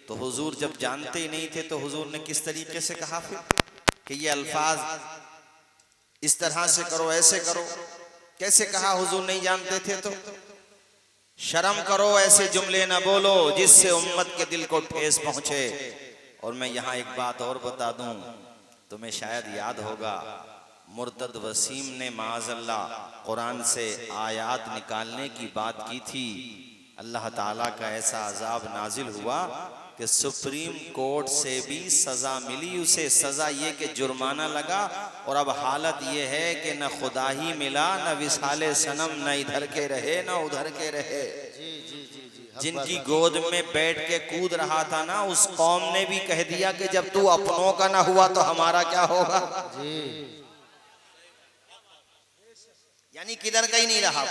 तो हुजूर जब जानते ही नहीं थे तो हुजूर ने किस तरीके से कहा फिर कि ये अल्फाज इस तरह से करो, ऐसे करो? कैसे कहा? हुजूर नहीं जानते थे तो? शर्म करो, ऐसे जुमले न बोलो जिससे उम्मत के दिल को ठेस पहुंचे। और मैं यहाँ एक बात और बता दूं, तुम्हें शायद याद होगा, मुर्तद वसीम ने माअज़ल्लाह कुरान से आयात निकालने की बात की थी। अल्लाह ताला का ऐसा अजाब नाजिल हुआ कि सुप्रीम कोर्ट से भी सजा मिली उसे। सजा ये कि जुर्माना लगा, और अब हालत ये है कि न खुदा ही मिला, न विसाले सनम, न इधर के रहे न उधर के रहे। जिनकी गोद में बैठ के कूद रहा था ना, उस कौम ने भी कह दिया कि जब तू अपनों का ना हुआ तो हमारा क्या होगा। यानी किधर का ही नहीं रहा।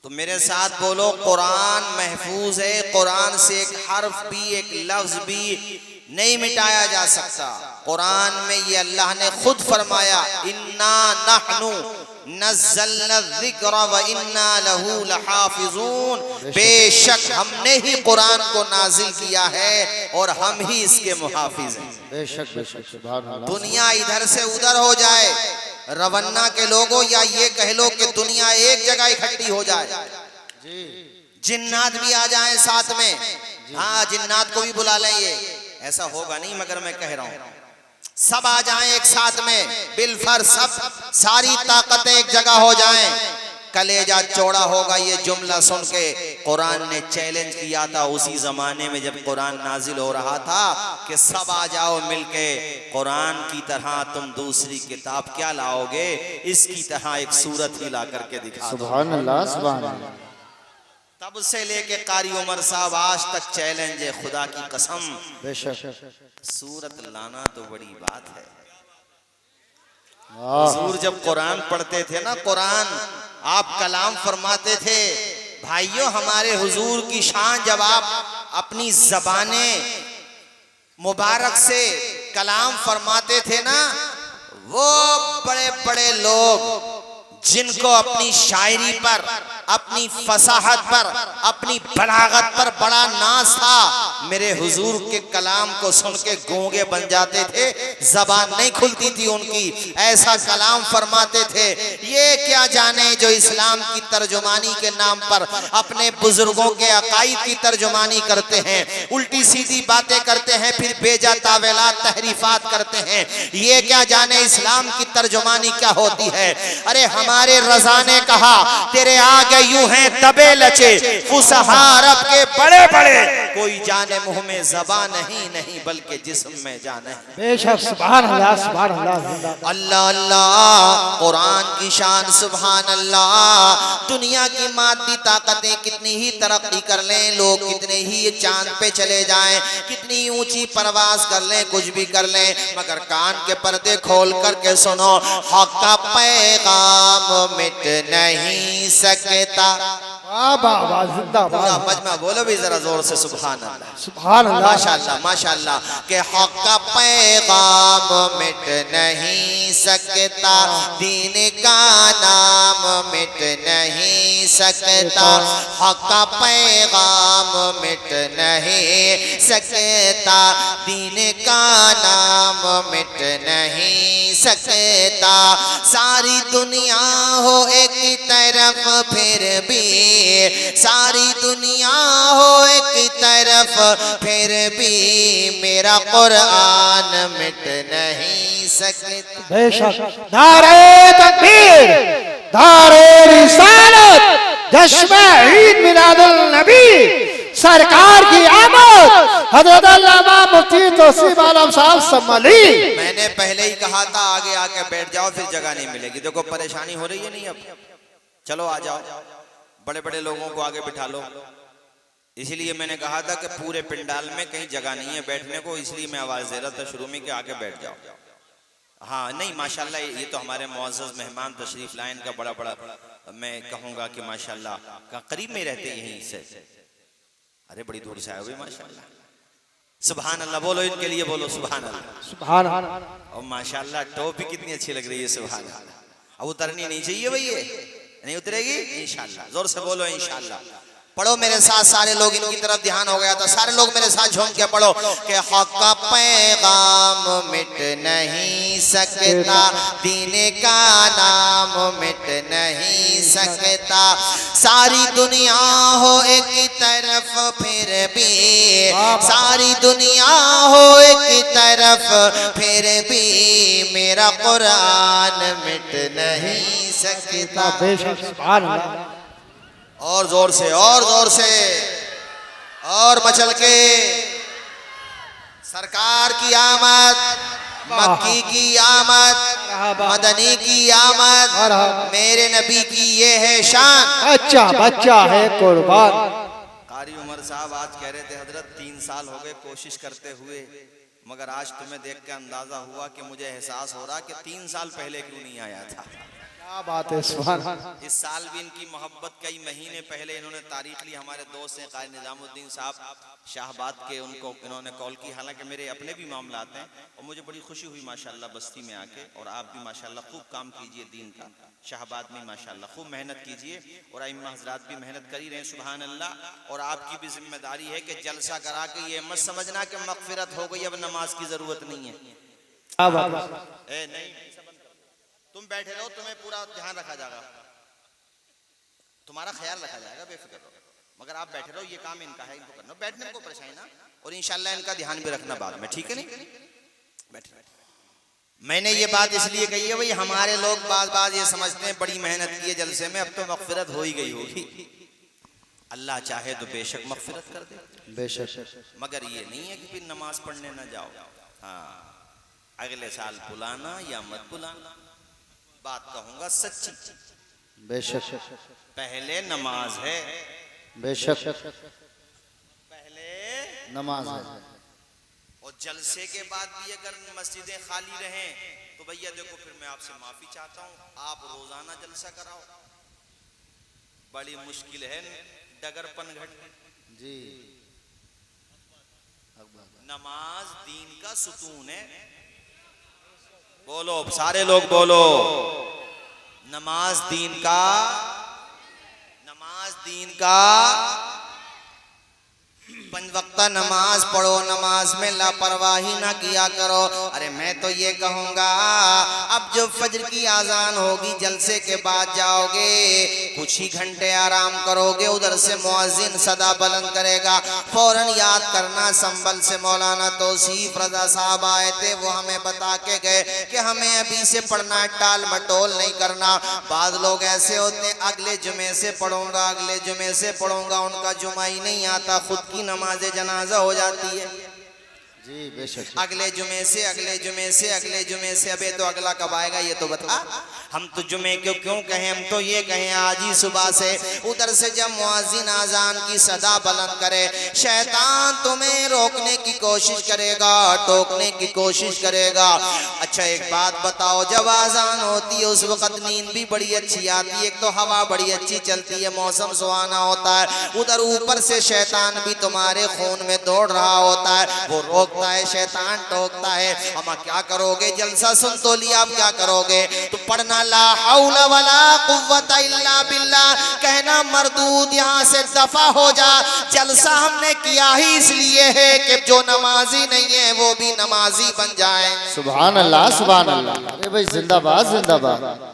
तो मेरे साथ बोलो, कुरान महफूज है। कुरान से एक हर्फ भी, एक लफ्ज भी नहीं मिटाया जा सकता। कुरान में ये अल्लाह ने खुद फरमाया, इन्ना नहनु नज़्ज़लना ज़िक्र व इन्ना लहू लहाफ़िज़ून। बेशक हमने ही कुरान को नाजिल किया है और हम ही इसके मुहाफिज हैं। बेशक बेशक, सुभान अल्लाह। दुनिया इधर से उधर हो जाए, रवन्ना के लोगों, या ये कह लो कि दुनिया एक जगह इकट्ठी हो जाए, जिन्नात भी आ जाएं साथ में, हाँ जिन्नात को भी बुला लें, ये ऐसा होगा नहीं मगर मैं कह रहा हूं सब आ जाएं एक साथ में बिलफर, सब सारी ताकतें एक जगह हो जाएं, कलेजा चौड़ा होगा। ये जुमला सुन के कुरान ने चैलेंज किया था उसी जमाने में जब कुरान नाजिल हो रहा था कि सब आ जाओ मिलके, कुरान की तरह तुम दूसरी किताब क्या लाओगे, इसकी तरह एक सूरत ही ला करके दिखा दो। सुभान अल्लाह, सुभान अल्लाह। तब से लेके कारी उमर साहब आज तक चैलेंज है, खुदा की कसम। बेशक सूरत लाना तो बड़ी बात है। हुजूर जब कुरान पढ़ते थे ना, कुरान आप कलाम फरमाते थे भाइयों, हमारे हुजूर की शान जब आप अपनी ज़बाने मुबारक से कलाम फरमाते थे ना, वो बड़े बड़े लोग जिनको अपनी शायरी पर, अपनी फसाहत पर, अपनी बलागत पर बड़ा नाज था, मेरे हुजूर के कलाम को सुन के गूंगे बन जाते थे, जबान नहीं खुलती थी उनकी, ऐसा कलाम फरमाते थे। ये क्या जाने जो इस्लाम की तर्जुमानी के नाम पर अपने बुजुर्गों के अकाईद की तर्जुमानी करते हैं, उल्टी सीधी बातें करते हैं, फिर बेजा तावेलात तहरीफात करते हैं। ये क्या जाने इस्लाम की तर्जुमानी क्या होती है। अरे हमारे रज़ा ने कहा, तेरे आगे यूं हैं तबे लचे फुसहा अरब के बड़े बड़े, कोई जाने मुंह में ज़बान नहीं बल्कि जिस्म में जान है। बेशक, सुभान अल्लाह, सुभान अल्लाह। अल्लाह अल्लाह, कुरान की शान सुभान अल्लाह। दुनिया की मादी ताकतें कितनी ही तरक्की कर लें, लोग कितने ही चांद पे चले जाएं, कितनी ऊंची परवाज कर लें, कुछ भी कर लें, मगर कान के पर्दे खोल करके सुनो, हक का पैगाम मिट नहीं सकता। जिंदाबाद, मजमा बोलो भी जरा जोर से सुभान अल्लाह, सुभान अल्लाह, माशाअल्लाह माशाअल्लाह। के हक का पैगाम मिट नहीं सकता, दीन का नाम मिट नहीं सकता, हक का पैगाम मिट नहीं सकता, दीन का नाम मिट नहीं सकता। सारी दुनिया हो एक तरफ फिर भी, सारी दुनिया हो एक तरफ फिर भी, मेरा कुरान मिट नहीं सकता। बेशक, नारे तकबीर, नारे रिसालत, जश्न ईद मिलादुल नबी, सरकार की आमद, हज़रत अल्लामा मुफ्ती तौसीफ आलम साहब सम्मली। मैंने पहले ही कहा था आगे आके बैठ जाओ, फिर जगह नहीं मिलेगी। देखो परेशानी हो रही है नहीं, अब चलो आ जाओ, बड़े बड़े लोगों को आगे बिठा लो। इसलिए मैंने कहा था कि पूरे पिंडाल में कहीं जगह नहीं है बैठने को, इसलिए मैं आवाज दे रहा था शुरू में कि आके बैठ जाओ। हाँ नहीं माशाल्लाह, ये तो हमारे मुअज़्ज़ज़ मेहमान तशरीफ लाइन का बड़ा बड़ा, मैं कहूँगा कि माशाल्लाह का करीब में रहते यहीं से, अरे बड़ी दूर से आए हुए माशाल्लाह। सुभान अल्लाह बोलो इनके लिए, बोलो सुभान अल्लाह, सुभान अल्लाह। और माशाल्लाह टोपी कितनी अच्छी लग रही है, सुभान अल्लाह। अब उतरनी नहीं चाहिए भाई, ये नहीं उतरेगी इंशाल्लाह, जोर से बोलो इंशाल्लाह। पढ़ो मेरे साथ सारे लोग, इनकी तरफ ध्यान हो गया तो सारे लोग मेरे साथ झूम के पढ़ो कि हक का पैगाम मिट नहीं सकता, दीन का नाम मिट नहीं सकता, सारी दुनिया हो एक तरफ फिर भी, सारी दुनिया हो एक तरफ फिर भी मेरा कुरान मिट नहीं सकता। बेशक सुभान अल्लाह। और जोर से, और जोर से, और मचल के। सरकार की आमद, मक्की की आमद, मदनी की आमद, मेरे नबी की ये है शान। अच्छा बच्चा है कुर्बान। कारी उमर साहब आज कह रहे थे हजरत 3 साल हो गए कोशिश करते हुए, मगर आज तुम्हें देख के अंदाजा हुआ कि मुझे एहसास हो रहा कि 3 साल पहले क्यों नहीं आया था। क्या बात है सुभान अल्लाह। इस साल भी इनकी मोहब्बत कई महीने पहले इन्होंने तारीख ली। हमारे दोस्त हैं कारी निजामुद्दीन साहब शाहबाद के, उनको इन्होंने कॉल की, हालांकि मेरे अपने भी मामलात हैं और मुझे बड़ी खुशी हुई माशाल्लाह बस्ती में आके। और आप भी माशाल्लाह खूब काम कीजिए दीन का, शाहबाद में माशाल्लाह खूब मेहनत कीजिए और अइम्मा हज़रात भी मेहनत कर ही रहे हैं सुभान अल्लाह। और आपकी भी जिम्मेदारी है कि जलसा करा के ये मत समझना कि मगफिरत हो गई अब नमाज की जरूरत नहीं है। नहीं, तुम बैठे रहो, तुम्हें पूरा ध्यान रखा जाएगा, तुम्हारा ख्याल रखा जाएगा, बेफिक्र रहो, मगर आप बैठे रहो, ये काम इनका है, इनको करना, बैठने को परेशानी ना, और इंशाल्लाह इनका ध्यान भी रखना बाद में, ठीक है नहीं? बैठे। मैंने ये बात इसलिए कही है भाई हमारे लोग बाज ये समझते हैं बड़ी मेहनत की है जलसे में, अब तो मगफिरत हो ही गई होगी। अल्लाह चाहे तो बेशक मगफिरत कर दे, बेशक, मगर ये नहीं है कि फिर नमाज पढ़ने ना जाओ। हाँ, अगले साल बुलाना या मत बुलाना, बात कहूंगा सच्ची। बेशक, पहले नमाज है, बेशक पहले नमाज है। और जलसे के बाद भी अगर मस्जिदें खाली रहें तो भैया देखो फिर मैं आपसे माफी चाहता हूँ, आप रोजाना जलसा कराओ। बड़ी मुश्किल है डगरपन घट जी। नमाज दीन का सुतून है, बोलो सारे लोग बोलो, नमाज दीन का, नमाज दीन का। 5 वक्त नमाज पढ़ो, नमाज में लापरवाही ना किया करो। अरे मैं तो ये कहूँगा अब जो फजर की आजान होगी जलसे के बाद जाओगे, कुछ ही घंटे आराम करोगे, उधर से मुअज्जिन सदा बुलंद करेगा, फौरन याद करना। संभल से मौलाना तौसीफ रजा साहब आए थे, वो हमें बता के गए कि हमें अभी से पढ़ना है, टाल मटोल नहीं करना। बाद लोग ऐसे होते हैं अगले जुमे से पढ़ूंगा, अगले जुमे से पढ़ूंगा, उनका जुमा ही नहीं आता, खुद की नमाज जनाजा हो जाती है जी। बेशक, अगले जुमे से, अगले जुमे से, अगले जुमे से, अबे तो अगला कब आएगा ये तो बता। हम तो जुमे क्यों कहें, हम तो ये कहें आज ही सुबह से। उधर से जब मुअज्जिन आजान की सदा बुलंद करे, शैतान तुम्हें रोकने की कोशिश करेगा, टोकने की कोशिश करेगा। अच्छा एक बात बताओ, जब आजान होती है उस वक्त नींद भी बड़ी अच्छी आती है, एक तो हवा बड़ी अच्छी चलती है, मौसम सुहाना होता है, उधर ऊपर से शैतान भी तुम्हारे खून में दौड़ रहा होता है, वो रोकता है, शैतान टोकता है। हम क्या करोगे, जलसा सुन तो लिया, अब क्या करोगे? तो पढ़ना ला हौला वला कुव्वता इल्ला बिल्लाह, कहना मरदूद यहाँ से दफा हो जा। जलसा हमने किया ही इसलिए है कि जो नमाजी नहीं है वो भी नमाजी बन जाए। सुभान अल्लाह, सुभान अल्लाह। अरे भाई जिंदाबाद, जिंदाबाद।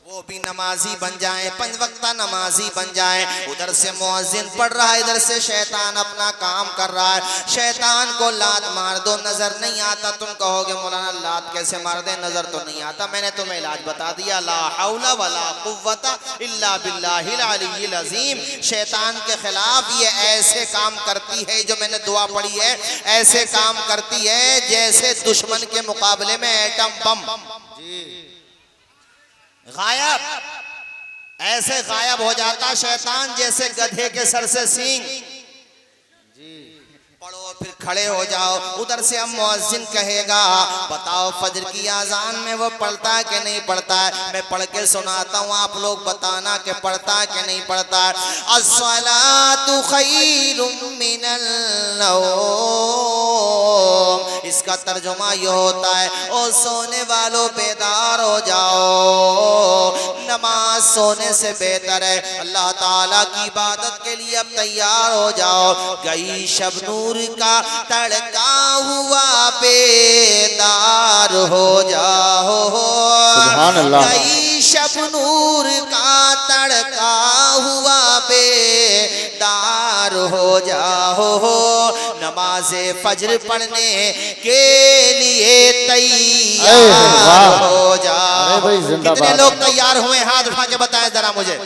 वो भी नमाजी बन जाए, 5 वक्त नमाजी बन जाए। उधर से मुअज्जिन पढ़ रहा है, इधर से शैतान अपना काम कर रहा है। शैतान को लात मार दो, नजर नहीं आता। तुम कहोगे मौलाना लात कैसे मार दे, नजर तो नहीं आता। मैंने तुम्हें इलाज बता दिया, ला हौला वला कुव्वता इल्ला बिल्लाहिल अलीय्यिल अज़ीम। शैतान के खिलाफ ये ऐसे काम करती है, जो मैंने दुआ पढ़ी है, ऐसे काम करती है जैसे दुश्मन के मुकाबले में एटम बम गायब, ऐसे गायब हो जाता शैतान जैसे गधे के सर से सींग। पढ़ो फिर खड़े हो जाओ। उधर से अब मुअज्जिन कहेगा बताओ फजर की आजान में वो पढ़ता है कि नहीं पढ़ता है। मैं पढ़ के सुनाता हूँ, आप लोग बताना कि पढ़ता है कि नहीं पढ़ता है। अस्सलातु खैरुम मिनल नौम, इसका इसका तर्जुमा ये होता है, ओ सोने वालों बेदार हो जाओ, नमाज सोने से बेहतर है, अल्लाह ताला की इबादत के लिए अब तैयार हो जाओ। गई शब नूर का तड़का हुआ बेदार हो जाओ, सुभान अल्लाह। गई शब नूर का तड़का हुआ बेदार हो जाओ, नमाज़े फज्र पढ़ने के लिए तैयार हो जाओ। भाई जिंदाबाद। कितने लोग तैयार हुए, हाथ उठा के बताएं जरा मुझे।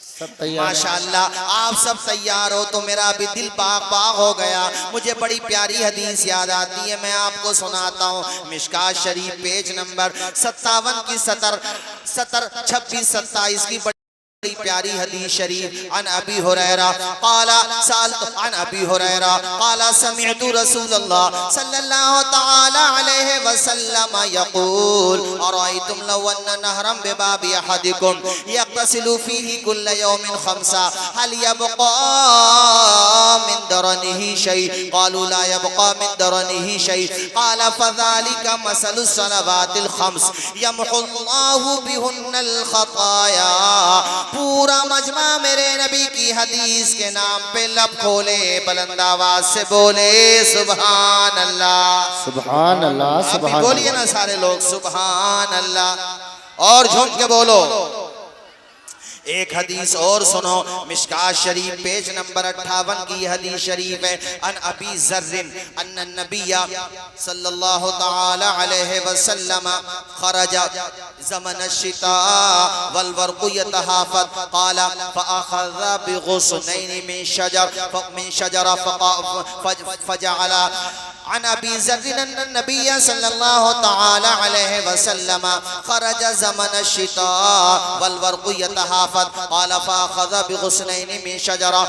सब तैयार हैं। माशाअल्लाह, आप सब तैयार हो तो मेरा भी दिल बाग बाग हो गया। मुझे बड़ी प्यारी हदीस याद आती है, मैं आपको सुनाता हूँ। मिशकात शरीफ पेज नंबर 57 की 26 27 की बड़ी प्यारी हदीस शरीफ। अन अबी हुरैरा क़ाला सअल्तु अन अबी हुरैरा क़ाला समिअतु रसूलल्लाह सल्लल्लाहु तआला अलैहि वसल्लम यक़ूल अरायतुम लव अन्न नहरम बिबाबि अहदिकुम यग़तसिलु फीही कुल्ल यौमिन खम्सा हल यबक़ा मिन दरनिही शै क़ालू ला यबक़ा मिन दरनिही शै क़ाला फ़ज़ालिका मसलु सलवातिल खम्स यमहुल्लाहु बिहुन्नल ख़ताया। पूरा मजमा मेरे नबी की हदीस के नाम पे लब खोले, बुलंद आवाज से बोले सुभान अल्लाह, सुभान अल्लाह, आप भी सुभान बोलिए अल्लाह। ना सारे लोग सुभान अल्लाह, और झूम के बोलो। एक हदीस और सुनो, मिशकात शरीफ पेज नंबर 58 की हदीस शरीफ है। अन अबी ज़र्रिन अन्न नबिया सल्लल्लाहु तआला अलैहि वसल्लम खरजा ज़मन अश-शिता वल वर्क़ु यतहाफ़त क़ाला फ़अख़ज़ बिग़ुस्नैन मिन शजरा फ़जअला अन अबी ज़र्रिन अन्न नबिया सल्लल्लाहु तआला अलैहि वसल्लम खरजा ज़मन अश-शिता वल वर्क़ु यतहाफ़त क़ाल फ़अख़ज़ बिग़ुस्नैन मिन शजरा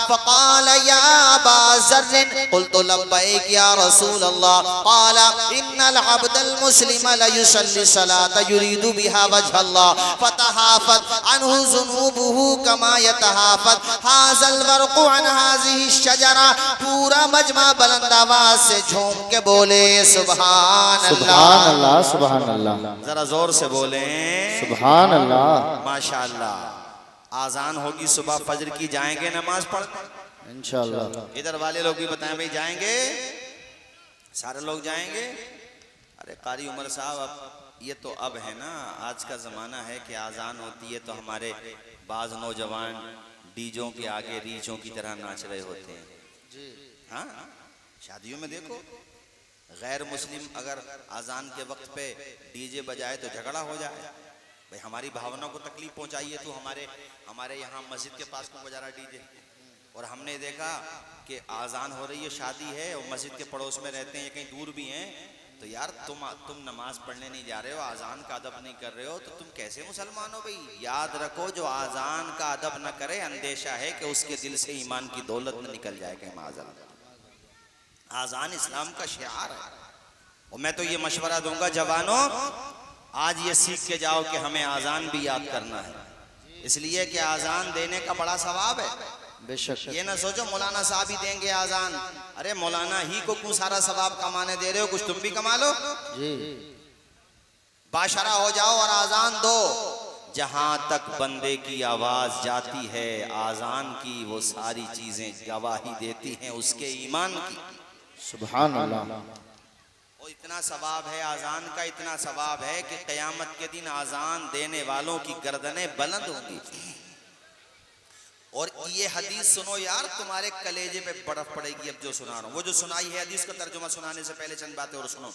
फ़क़ाल या अबा ज़र्रिन क़ुल्तु लब्बैक या रसूल अल्लाह क़ाल इन्नल अब्दल मुस्लिम लयुसल्ली सलात युरीदु बिहा वजह अल्लाह फ़तहाफ़त अन्हु ज़ुनूबुहु कमा यतहाफ़त हाज़ल वर्क़ु अन हाज़िहि शजरा। पूरा मजमा बुलंद आवाज़ से झूम के बोले सुभान सुभान अल्लाह, अल्लाह, सुभान अल्लाह, जरा जोर से बोले सुभान अल्लाह। माशाअल्लाह। आजान होगी सुबह फजर की, जाएंगे नमाज पढ़? इंशाअल्लाह। इधर वाले लोग भी बताएं भाई, जाएंगे? सारे लोग जाएंगे? अरे कारी उमर साहब, अब ये तो अब है ना, आज का ज़माना है कि आज़ान होती है तो हमारे बाज़ नौजवान डीजों के आगे रीछों की तरह नाच रहे होते हैं। हाँ, शादियों में देखो, गैर मुस्लिम अगर आज़ान के वक्त पे डीजे बजाए तो झगड़ा हो जाए। भाई हमारी भावना को तकलीफ पहुंचाइए तो हमारे यहाँ मस्जिद के पास को बजा रहा डीजे, और हमने देखा कि आज़ान हो रही है, शादी है, और मस्जिद के पड़ोस में रहते हैं या कहीं दूर भी हैं, तो यार तुम नमाज पढ़ने नहीं जा रहे हो, आज़ान का अदब नहीं कर रहे हो, तो तुम कैसे मुसलमान हो भाई? याद रखो, जो आज़ान का अदब न करे, अंदेशा है कि उसके दिल से ईमान की दौलत न निकल जाए कहीं माज़अल्लाह। आज़ान इस्लाम का शिआर है, और मैं तो ये मशवरा दूंगा जवानों, आज ये सीख के जाओ कि हमें आज़ान भी याद करना है, इसलिए कि आज़ान देने का बड़ा सवाब है। बेशक। ये ना सोचो मौलाना साहब ही देंगे आज़ान, अरे मौलाना ही को क्यों सारा सवाब कमाने दे रहे हो, कुछ तुम भी कमा लो जी। बाशरा हो जाओ और आज़ान दो। जहां तक बंदे की आवाज जाती है, आज़ान की वो सारी चीजें गवाही देती हैं उसके ईमान की। सुभान अल्लाह। और इतना सवाब है आज़ान का, इतना सवाब है कि क़यामत के दिन आज़ान देने वालों की गर्दनें बुलंद होंगी। और ये हदीस सुनो यार, तुम्हारे कलेजे पे बर्फ पड़ेगी। अब जो सुना रहा हूँ, वो जो सुनाई है हदीस का तर्जुमा सुनाने से पहले चंद बातें और सुनो।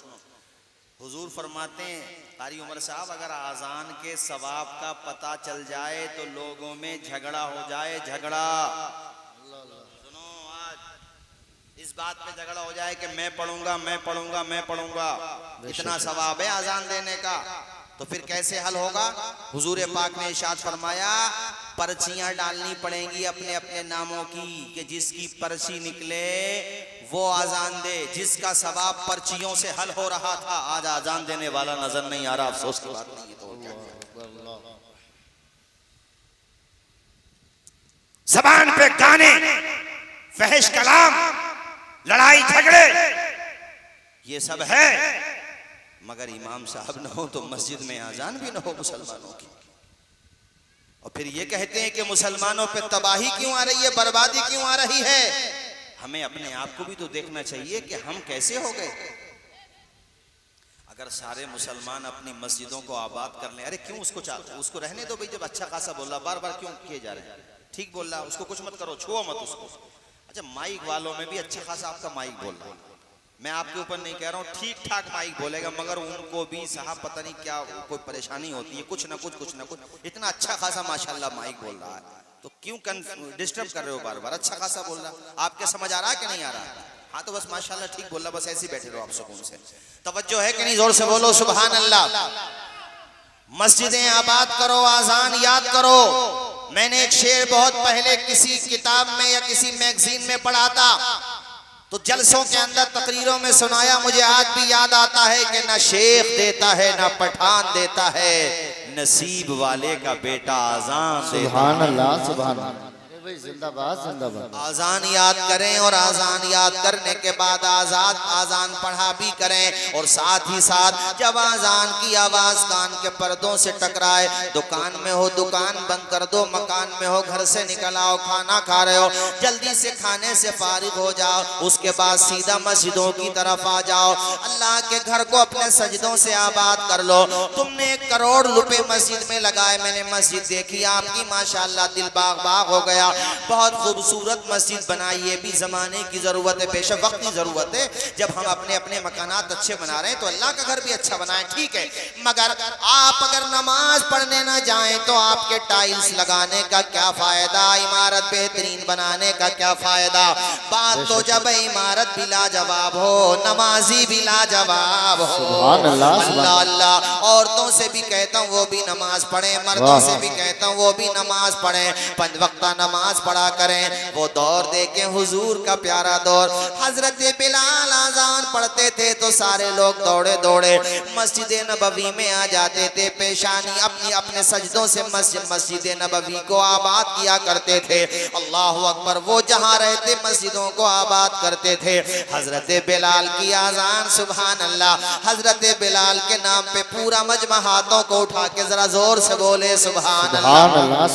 हुजूर फरमाते हैं, कारी उमर साहब, अगर आज़ान के सवाब का पता चल जाए तो लोगों में झगड़ा हो जाए, झगड़ा, सुनो, आज इस बात पे झगड़ा हो जाए कि मैं पढ़ूंगा, मैं पढ़ूंगा, मैं पढ़ूंगा, इतना सवाब है आज़ान देने का, तो फिर कैसे हल होगा? हुजूर पाक ने इरशाद फरमाया, पर्चियां डालनी पड़ेंगी अपने अपने नामों की, कि जिसकी पर्ची निकले वो आज़ान दे। जिसका सवाब पर्चियों से हल हो रहा था, आज आज़ान देने वाला नजर नहीं आ रहा। अफसोस की बात नहीं है। तो जबान पे गाने, फहश कलाम, लड़ाई झगड़े ये सब है, मगर इमाम साहब न हो तो मस्जिद में आजान भी न हो मुसलमानों की। और फिर ये कहते हैं कि मुसलमानों पे तबाही क्यों आ रही है, बर्बादी क्यों आ रही है। हमें अपने आप को भी तो देखना चाहिए कि हम कैसे हो गए। अगर सारे मुसलमान अपनी मस्जिदों को आबाद कर लें, अरे क्यों उसको रहने दो भाई, जब अच्छा खासा बोल रहा, बार बार क्यों किए जा रहे हैं, ठीक बोल रहा, उसको कुछ मत करो, छुओ मत उसको। अच्छा माइक वालों में भी अच्छा खासा आपका माइक बोल रहा है, मैं आपके ऊपर नहीं कह रहा हूँ, ठीक ठाक माइक बोलेगा, मगर उनको भी साहब पता नहीं क्या कोई परेशानी होती है, कुछ ना कुछ इतना अच्छा खासा माशाल्लाह माइक बोल रहा है, तो क्यों डिस्टर्ब कर रहे हो बार बार, अच्छा खासा बोल रहा, आपके समझ आ रहा है कि नहीं आ रहा। हाँ तो बस माशाल्लाह ठीक बोल रहा, बस ऐसे ही बैठे रहो आप सुकून से। तवज्जो है कि नहीं, जोर से बोलो सुभान अल्लाह। मस्जिदें आबाद करो, आजान याद करो। मैंने एक शेर बहुत पहले किसी किताब में या किसी मैगजीन में पढ़ा था, तो जलसों के अंदर तकरीरों में सुनाया, मुझे आज भी याद आता है कि ना शेख देता है ना पठान देता है, नसीब वाले का बेटा आजान देता है। सुभान अल्लाह सुभान अल्लाह। जिंदाबाद जिंदाबाद। आजान याद करें और आजान याद करने के बाद आजान पढ़ा भी करें, और साथ ही साथ जब आजान की आवाज कान के पर्दों से टकराए, दुकान में हो दुकान बंद कर दो, मकान में हो घर से निकल आओ, खाना खा रहे हो जल्दी से खाने से फारिग हो जाओ, उसके बाद सीधा मस्जिदों की तरफ आ जाओ, अल्लाह के घर को अपने सजदों से आबाद कर लो। तुमने 1 करोड़ रुपए मस्जिद में लगाए, मैंने मस्जिद देखी आपकी माशाल्लाह दिल बाग बाग हो गया, बहुत खूबसूरत मस्जिद बनाई, ये भी जमाने की जरूरत है, बेशक वक्त की जरूरत है। जब हम अपने अपने मकानात अच्छे बना रहे हैं तो अल्लाह का घर भी अच्छा बनाए, ठीक है, मगर आप अगर नमाज पढ़ने ना जाएं तो आपके टाइल्स लगाने का क्या फायदा, इमारत बेहतरीन बनाने का क्या फायदा। बात तो जब इमारत भी लाजवाब हो, नमाजी भी लाजवाब हो, अल्लाह अल्लाह। औरतों से भी कहता हूँ वो भी नमाज पढ़े, मर्दों से भी कहता हूँ वो भी नमाज पढ़े, 5 वक्ता नमाज पढ़ा करें। वो दौर देखें हुजूर का प्यारा दौर, हजरत बिलाल आजान पढ़ते थे तो सारे लोग दौड़े दौड़े मस्जिद नबवी में आ जाते थे, पेशानी अपनी अपने सजदों से मस्जिद नबवी को आबाद किया करते थे। अल्लाह अकबर, वो जहाँ रहते मस्जिदों को आबाद करते थे। हजरत बिलाल की आजान, सुभान अल्लाह, हजरत बिलाल के नाम पे पूरा मजमा हाथों को उठा के जरा जोर से बोले सुभान अल्लाह।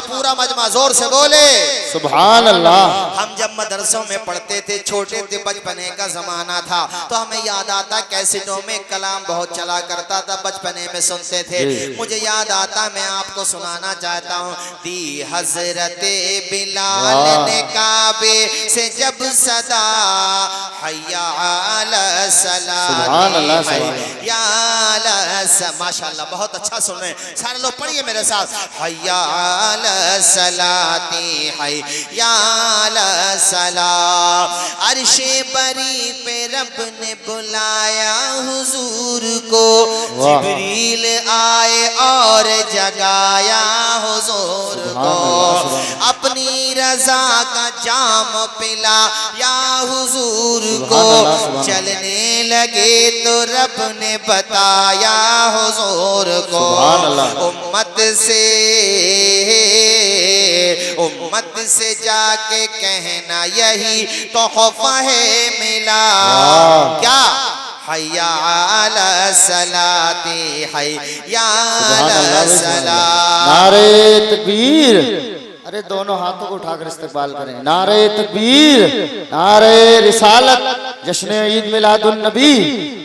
पूरा मजमा जोर से बोले सुभान अल्लाह। हम जब मदरसों में पढ़ते थे, छोटे थे, बचपने का जमाना था, तो हमें याद आता कैसेटों में कलाम बहुत चला करता था, बचपने में सुनते थे। मुझे याद आता, मैं आपको सुनाना चाहता हूँ। दी हजरत बिलाल ने काबे से जब सदा, हय्या अला सलाती हय्या अला, माशाल्लाह बहुत अच्छा सुन रहे हैं सारे लोग, पढ़िए मेरे साथ, हय्या अला सलाती हय्या अला सला। अर्शे बरी पे रब ने बुलाया हुजूर को, जिब्रील आए और जगाया हुजूर को, अपनी रजा का जाम पिला या हुजूर को, चलने लगे तो रब ने बताया हुजूर को, उम्मत से जाके कहना यही तोहफा है मिला, क्या हय्या अला सलाती हय्या अला सला। नारे तकबीर, अरे दोनों हाथों को उठाकर इस्तकबाल करें। नारे तकबीर, नारे रिसालत, जश्न ईद मिलादुन नबी,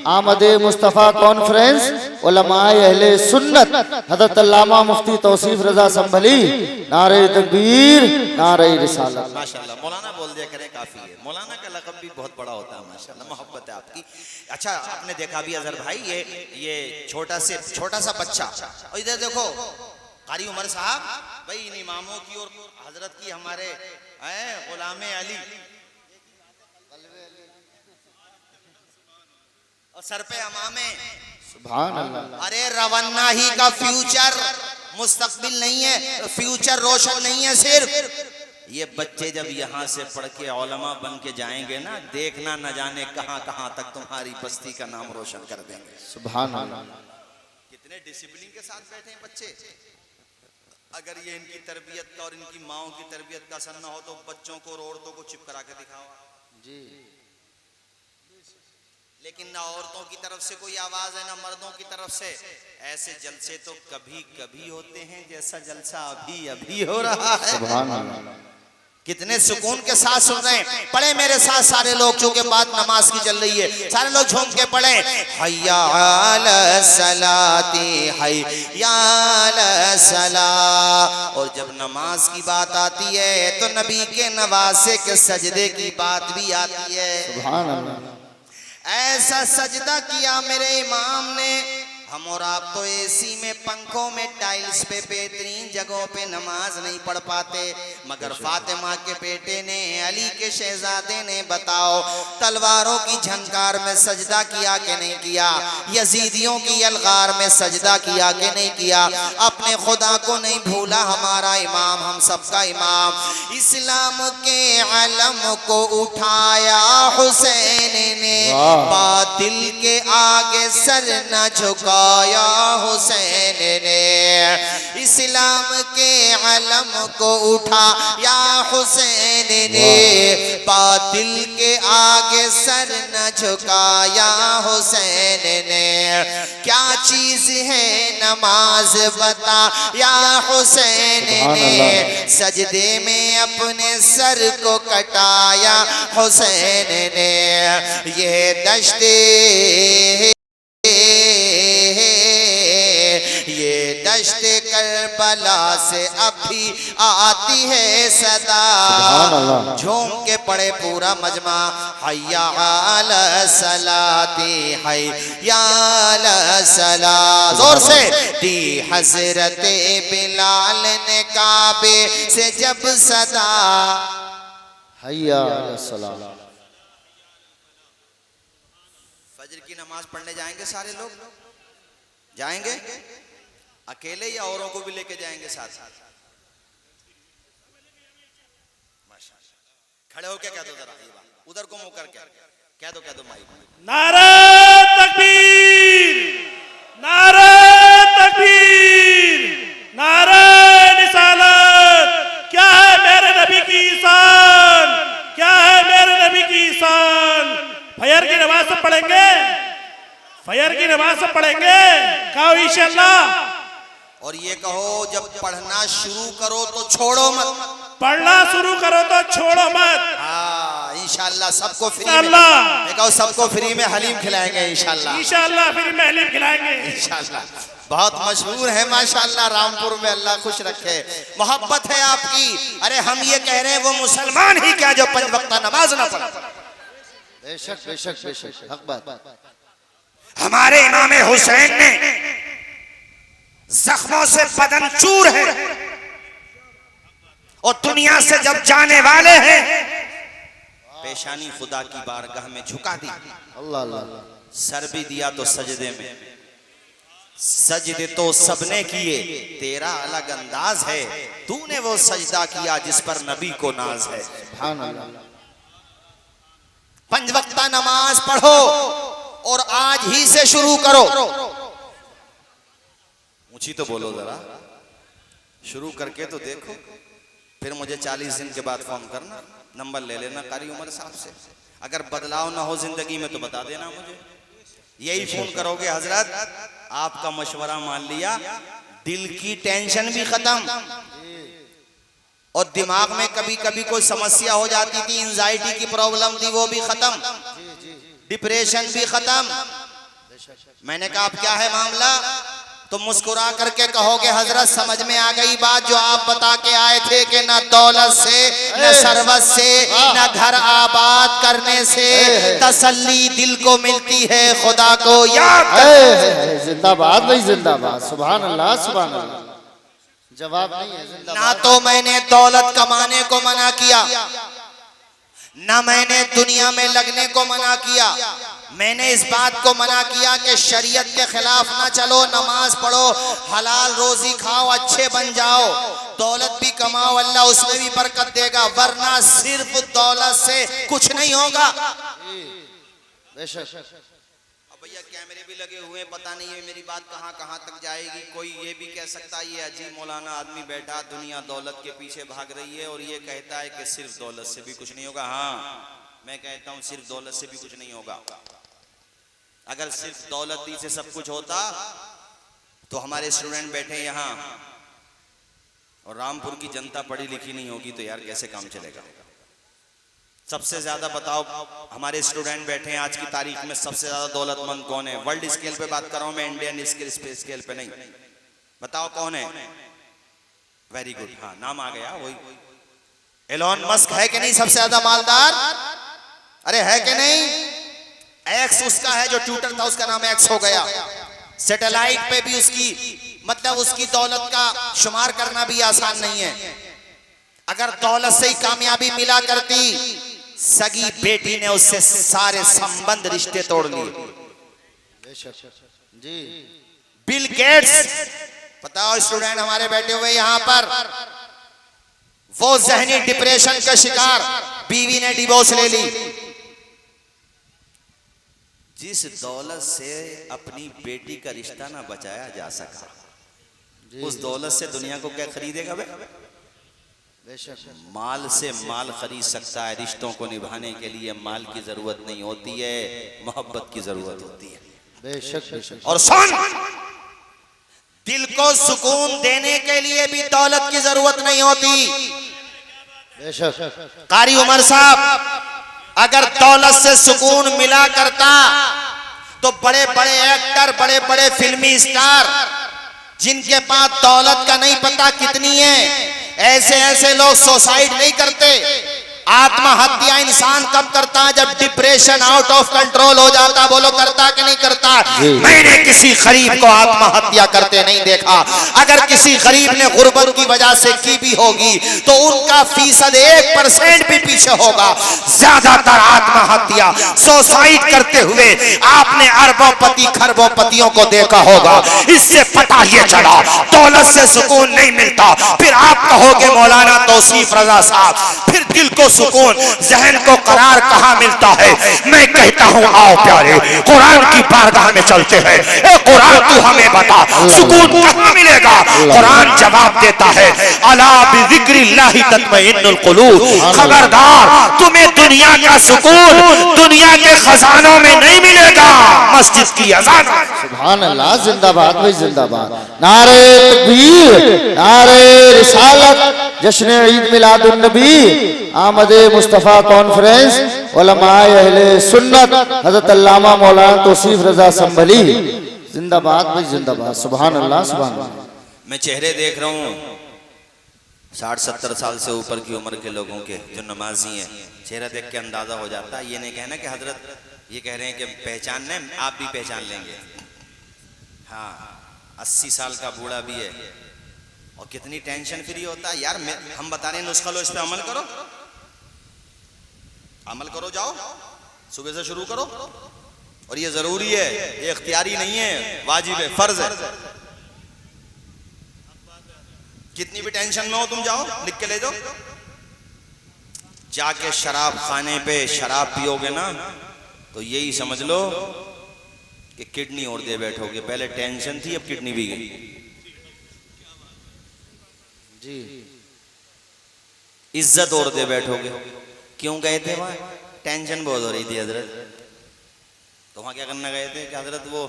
आमदे मुस्तफ़ा कॉन्फ्रेंस, उलमाए अहले सुन्नत, हज़रत अल्लामा मुफ्ती तौसीफ रजा संभली। नारे तकबीर, नारे रिसालत। माशाल्लाह, मौलाना बोल दिया करें काफी है, मौलाना का लक़ब भी बहुत बड़ा होता है माशाल्लाह, मोहब्बत है आपकी। अच्छा आपने देखा भी अजहर भाई, ये छोटा सा बच्चा, और इधर देखो कारी उमर साहब भाई, इन इमामों की और हजरत की, हमारे गुलामे अली और सर पे अमामे, सुभान अल्लाह। अरे रवन्ना ही का फ्यूचर, मुस्तकबिल नहीं है, फ्यूचर रोशन नहीं है सिर्फ। ये बच्चे जब यहाँ से पढ़ के औलमा बन के जाएंगे ना, देखना न जाने कहाँ कहाँ तक तुम्हारी बस्ती का नाम रोशन कर देंगे। सुभान अल्लाह। कितने डिसिप्लिन के साथ बैठे हैं बच्चे। अगर ये इनकी तरबियत का और इनकी माओं की तरबियत का असर न हो तो बच्चों को और औरतों को चिप करा के दिखाओ, लेकिन ना औरतों की तरफ से कोई आवाज है ना मर्दों की तरफ से। ऐसे जलसे तो कभी कभी होते हैं, जैसा जलसा अभी अभी हो रहा है। सुभान अल्लाह। कितने सुकून के साथ सुन रहे हैं। पढ़े मेरे साथ सारे लोग, चूंकि बात नमाज की चल रही है, सारे लोग झूम के पढ़े, हय्या अला सलाती हय्या अला सला। और जब नमाज की बात आती है तो नबी के नवासे के सजदे की बात भी आती है। सुभान अल्लाह। ऐसा सजदा किया मेरे इमाम ने, हम और आप तो एसी में, पंखों में, टाइल्स पे, बेहतरीन जगहों पे नमाज नहीं पढ़ पाते, मगर फातिमा के बेटे ने, अली के शहजादे ने, बताओ तलवारों की झनकार में सजदा किया कि नहीं किया, यजीदियों की यलगार में सजदा किया कि नहीं किया, अपने खुदा को नहीं भूला हमारा इमाम, हम सबका इमाम। इस्लाम के अलम को उठाया हुसैन ने, बातिल के आगे सर न झुका हुसैन ने। इस्लाम के अलम को उठा या हुसैन ने, बातिल के आगे सर न झुकाया हुसैन ने। क्या चीज है नमाज बता या हुसैन ने, सजदे में अपने सर को कटाया हुसैन ने। ये दश्ते दश्ते करबला से अभी आती है सदा। झूम के पड़े पूरा मजमा, हय्या अला सलाती हय्या अला सला। जोर से दी हजरत बिलाल ने काबे से जब सदा, हय्या अला सला। फजर की नमाज पढ़ने जाएंगे सारे लोग? जाएंगे? अकेले या औरों को भी लेके जाएंगे साथ साथ? खड़े होके कह दो जरा, उधर को मुंह करके कह दो माइक। नारे तकबीर, नारे तकबीर, नारे रिसालत। क्या है मेरे नबी की शान, क्या है मेरे नबी की शान। फजर की नमाज सब पढ़ेंगे, फजर की नमाज सब पढ़ेंगे, कहो इंशाअल्लाह। और ये कहो जब पढ़ना शुरू करो तो छोड़ो मत, पढ़ना शुरू करो तो छोड़ो मत। हाँ इंशाअल्लाह सबको फ्री में, कहो सबको फ्री में हलीम खिलाएंगे इंशाअल्लाह। इंशाअल्लाह फ्री में हलीम खिलाएंगे इंशाअल्लाह। बहुत मशहूर है माशाअल्लाह रामपुर में, अल्लाह खुश रखे, मोहब्बत है आपकी। अरे हम ये कह रहे हैं वो मुसलमान ही क्या जो 5 वक्त नमाज ना पढ़े। बेशक बेशक बेशक, हक बात। हमारे इमाम हुसैन ने जख्मों से बदन चूर है और दुनिया से जब जाने वाले हैं, पेशानी खुदा की बारगाह में झुका दी, अल्लाह अल्लाह। सर भी दिया तो सजदे में, सजदे तो सबने किए, तेरा अलग अंदाज है, तूने वो सजदा किया जिस पर नबी को नाज है। सुभान अल्लाह। 5 वक्त नमाज पढ़ो और आज ही से शुरू करो। ऊंची तो बोलो जरा, शुरू करके तो देखो, फिर मुझे 40 दिन के बाद फोन करना, नंबर ले लेना कारी उमर साहब से। अगर बदलाव ना हो जिंदगी में तो बता देना मुझे। यही फोन करोगे हजरत आपका मशवरा मान लिया, दिल की टेंशन भी खत्म, और दिमाग में कभी कभी कोई समस्या हो जाती थी, एंजाइटी की प्रॉब्लम थी, वो भी खत्म, डिप्रेशन भी खत्म। मैंने कहा अब क्या है मामला, तो मुस्कुरा करके कहोगे हजरत समझ में आ गई बात जो आप बता के आए थे कि न दौलत से, न सरवत से, न घर आबाद करने से तसल्ली दिल को मिलती है, खुदा को याद। जिंदाबाद भाई जिंदाबाद, सुभान अल्लाह सुभान अल्लाह। जवाब नहीं है जिंदाबाद। ना तो मैंने दौलत कमाने को मना किया, ना मैंने दुनिया में लगने को मना किया, मैंने इस बात को मना किया कि शरीयत के खिलाफ ना चलो, नमाज पढ़ो, हलाल रोजी खाओ, अच्छे बन जाओ, दौलत भी कमाओ, अल्लाह उसमें भी बरकत देगा, वरना सिर्फ दौलत से कुछ नहीं होगा। अब भैया कैमरे भी लगे हुए हैं, पता नहीं है मेरी बात कहां कहां तक जाएगी। कोई ये भी कह सकता है ये अजीब मौलाना आदमी बैठा, दुनिया दौलत के पीछे भाग रही है और ये कहता है कि सिर्फ दौलत से भी कुछ नहीं होगा। हाँ मैं कहता हूं सिर्फ दौलत से भी कुछ नहीं होगा। अगर सिर्फ दौलत ही से सब कुछ होता तो हमारे स्टूडेंट बैठे यहाँ और रामपुर की जनता पढ़ी लिखी नहीं होगी तो यार कैसे काम चलेगा। सबसे ज्यादा बताओ हमारे स्टूडेंट बैठे हैं आज की तारीख में, सबसे ज्यादा दौलतमंद कौन है? वर्ल्ड स्केल पे बात कर रहा हूं मैं, इंडियन स्केल पे नहीं। बताओ कौन है? वेरी गुड, हाँ नाम आ गया, वही एलोन मस्क है कि नहीं सबसे ज्यादा मालदार? अरे है कि नहीं? एक्स उसका है, जो ट्विटर था उसका नाम एक्स हो गया। सैटेलाइट पे भी उसकी मतलब उसकी दौलत का शुमार करना भी आसान नहीं है। अगर दौलत से ही कामयाबी मिला करती, सगी बेटी ने उससे सारे संबंध रिश्ते तोड़ लिए। जी बिल गेट्स, बताओ स्टूडेंट हमारे बैठे हुए यहाँ पर, वो जहनी डिप्रेशन का शिकार, बीवी ने डिवोर्स ले ली। जिस दौलत से अपनी बेटी का रिश्ता ना बचाया जा सका, उस दौलत से दुनिया को क्या खरीदेगा बे? माल से माल खरीद सकता है, रिश्तों को निभाने के लिए माल की जरूरत नहीं होती है, मोहब्बत की जरूरत होती है। बेशक बेशक। और सुन, दिल को सुकून देने के लिए भी दौलत की जरूरत नहीं होती। बेशक। कारी उमर साहब, अगर दौलत से सुकून मिला करता तो बड़े बड़े एक्टर, बड़े बड़े फिल्मी स्टार, जिनके पास दौलत का नहीं पता कितनी है, ऐसे ऐसे लोग सुसाइड नहीं करते। आत्महत्या इंसान कब करता है? जब डिप्रेशन आउट ऑफ कंट्रोल हो जाता। बोलो करता कि नहीं करता? मैंने किसी गरीब को आत्महत्या करते नहीं देखा। अगर किसी गरीब ने गुर्बत की वजह से की भी होगी तो उनका फीसद 1% भी पीछे होगा। ज्यादातर आत्महत्या सुसाइड करते हुए आपने अरबोंपति खरबोंपतियों को देखा होगा। इससे पता ये चला दौलत से सुकून नहीं मिलता। फिर आप कहोगे मौलाना तौसीफ रजा साहब, फिर दिल को सुकून, जहन को करार कहाँ मिलता है? मैं कहता हूँ आओ प्यारे, कुरान की बारगाह में चलते हैं। ए कुरान तू हमें बता, सुकून कहाँ मिलेगा? कुरान जवाब देता है, अला बिज़िक्रिल्लाहि तत्मइन्नुल कुलूब। खबरदार, तुम्हें दुनिया का सुकून दुनिया के खजानों में नहीं मिलेगा, मस्जिद की अज़ान। सुभान अल्लाह, जिंदाबाद भाई जिंदाबाद। नारे तकबीर, नारे रिसालत, जश्न ईद मिलादुन नबी, आमदे मुस्तफ़ा कॉन्फ्रेंस, उलमाए अहले सुन्नत, हज़रत अल्लामा मौलाना तौसीफ रजा संभली, जिंदाबाद भाई जिंदाबाद। सुभान अल्लाह सुभान अल्लाह। मैं चेहरे देख रहा हूँ 60-70 साल से ऊपर की उम्र के लोगों के, जो नमाजी हैं, चेहरा देख के अंदाजा हो जाता है। ये नहीं कहना कि हजरत ये कह रहे हैं कि पहचानने, आप भी पहचान लेंगे। हाँ, 80 साल का बूढ़ा भी है और कितनी टेंशन फ्री होता है यार। हम बता रहे हैं नुस्खा लो, इस पे अमल करो, अमल करो, जाओ सुबह से शुरू करो। और ये जरूरी है, ये इख्तियारी नहीं है, वाजिब है, फर्ज है। कितनी भी टेंशन में हो तुम जाओ, लिख के ले जाओ। जाके शराब खाने पे शराब पियोगे ना तो यही समझ लो कि किडनी और दे बैठोगे। पहले टेंशन थी, अब किडनी भी गई जी। इज्जत और दे बैठोगे। क्यों गए थे वहां? टेंशन बहुत हो रही थी हजरत। तो वहां क्या करना गए थे कि हजरत वो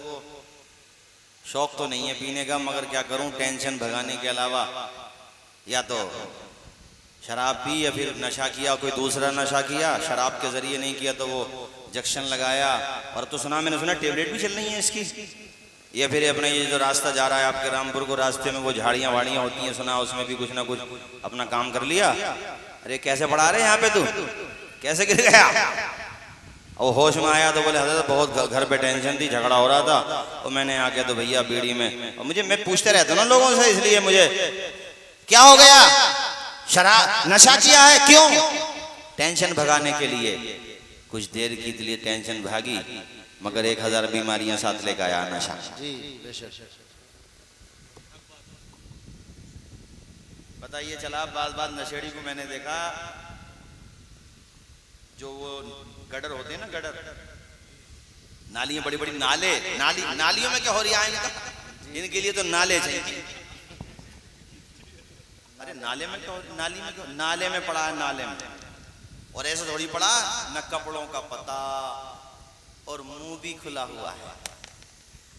शौक तो नहीं है पीने का, मगर क्या करूं, टेंशन भगाने के अलावा या तो शराब पी या फिर नशा किया, कोई दूसरा नशा किया, शराब के जरिए नहीं किया तो वो इंजेक्शन लगाया। और तो सुना, मैंने सुना टेबलेट भी चल रही है इसकी। या फिर अपना ये जो रास्ता जा रहा है आपके रामपुर को, रास्ते में वो झाड़ियाँ वाड़ियाँ होती हैं, सुना उसमें भी कुछ ना कुछ अपना काम कर लिया। अरे कैसे पढ़ा रहे यहाँ पे, तू कैसे गिर गया? और होश में आया तो बोले हजरत बहुत घर पे टेंशन थी, झगड़ा हो रहा था, तो मैंने आके तो भैया बीड़ी में, और मुझे मैं पूछते रहता हूँ ना लोगों से, इसलिए मुझे क्या हो गया, शराब नशा किया है? क्यों? टेंशन भगाने के लिए। कुछ देर के लिए टेंशन भागी, मगर 1000 बीमारियां साथ लेकर आया नशा। बताइए चला बात नशेड़ी को मैंने देखा, जो वो गडर होते हैं ना, गडर नालियां, बड़ी बड़ी नालियों में क्या हो रहा है इनका? इनके लिए तो नाले चाहिए। अरे नाले में क्यों, नाली में क्यों? नाले में पड़ा है, नाले में। और ऐसे थोड़ी पड़ा न कपड़ों का पता और मुंह भी खुला हुआ है।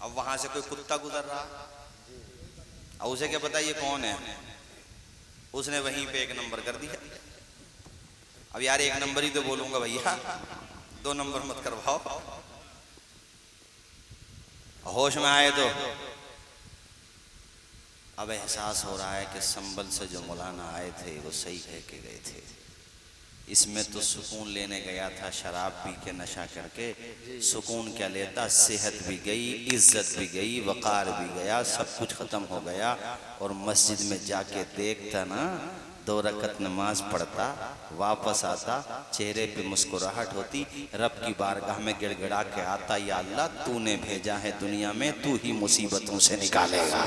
अब वहां से कोई कुत्ता गुजर रहा, अब उसे क्या पता ये कौन है, उसने वहीं पे एक नंबर कर दिया। अब यार एक नंबर ही तो बोलूंगा भैया, 2 नंबर मत करवाओ। होश में आए तो अब एहसास हो रहा है कि संभल से जो मौलाना आए थे वो सही कह के गए थे। इसमें तो सुकून लेने गया था, शराब पी के नशा करके सुकून क्या लेता, सेहत भी गई, इज्जत भी गई, वक़ार भी गया, सब कुछ ख़त्म हो गया। और मस्जिद में जाके देखता ना, 2 रकत नमाज पढ़ता, वापस आता, चेहरे पे मुस्कुराहट होती, रब की बारगाह में गिड़गिड़ा के आता, या अल्लाह तूने भेजा है दुनिया में, तू ही मुसीबतों से निकालेगा,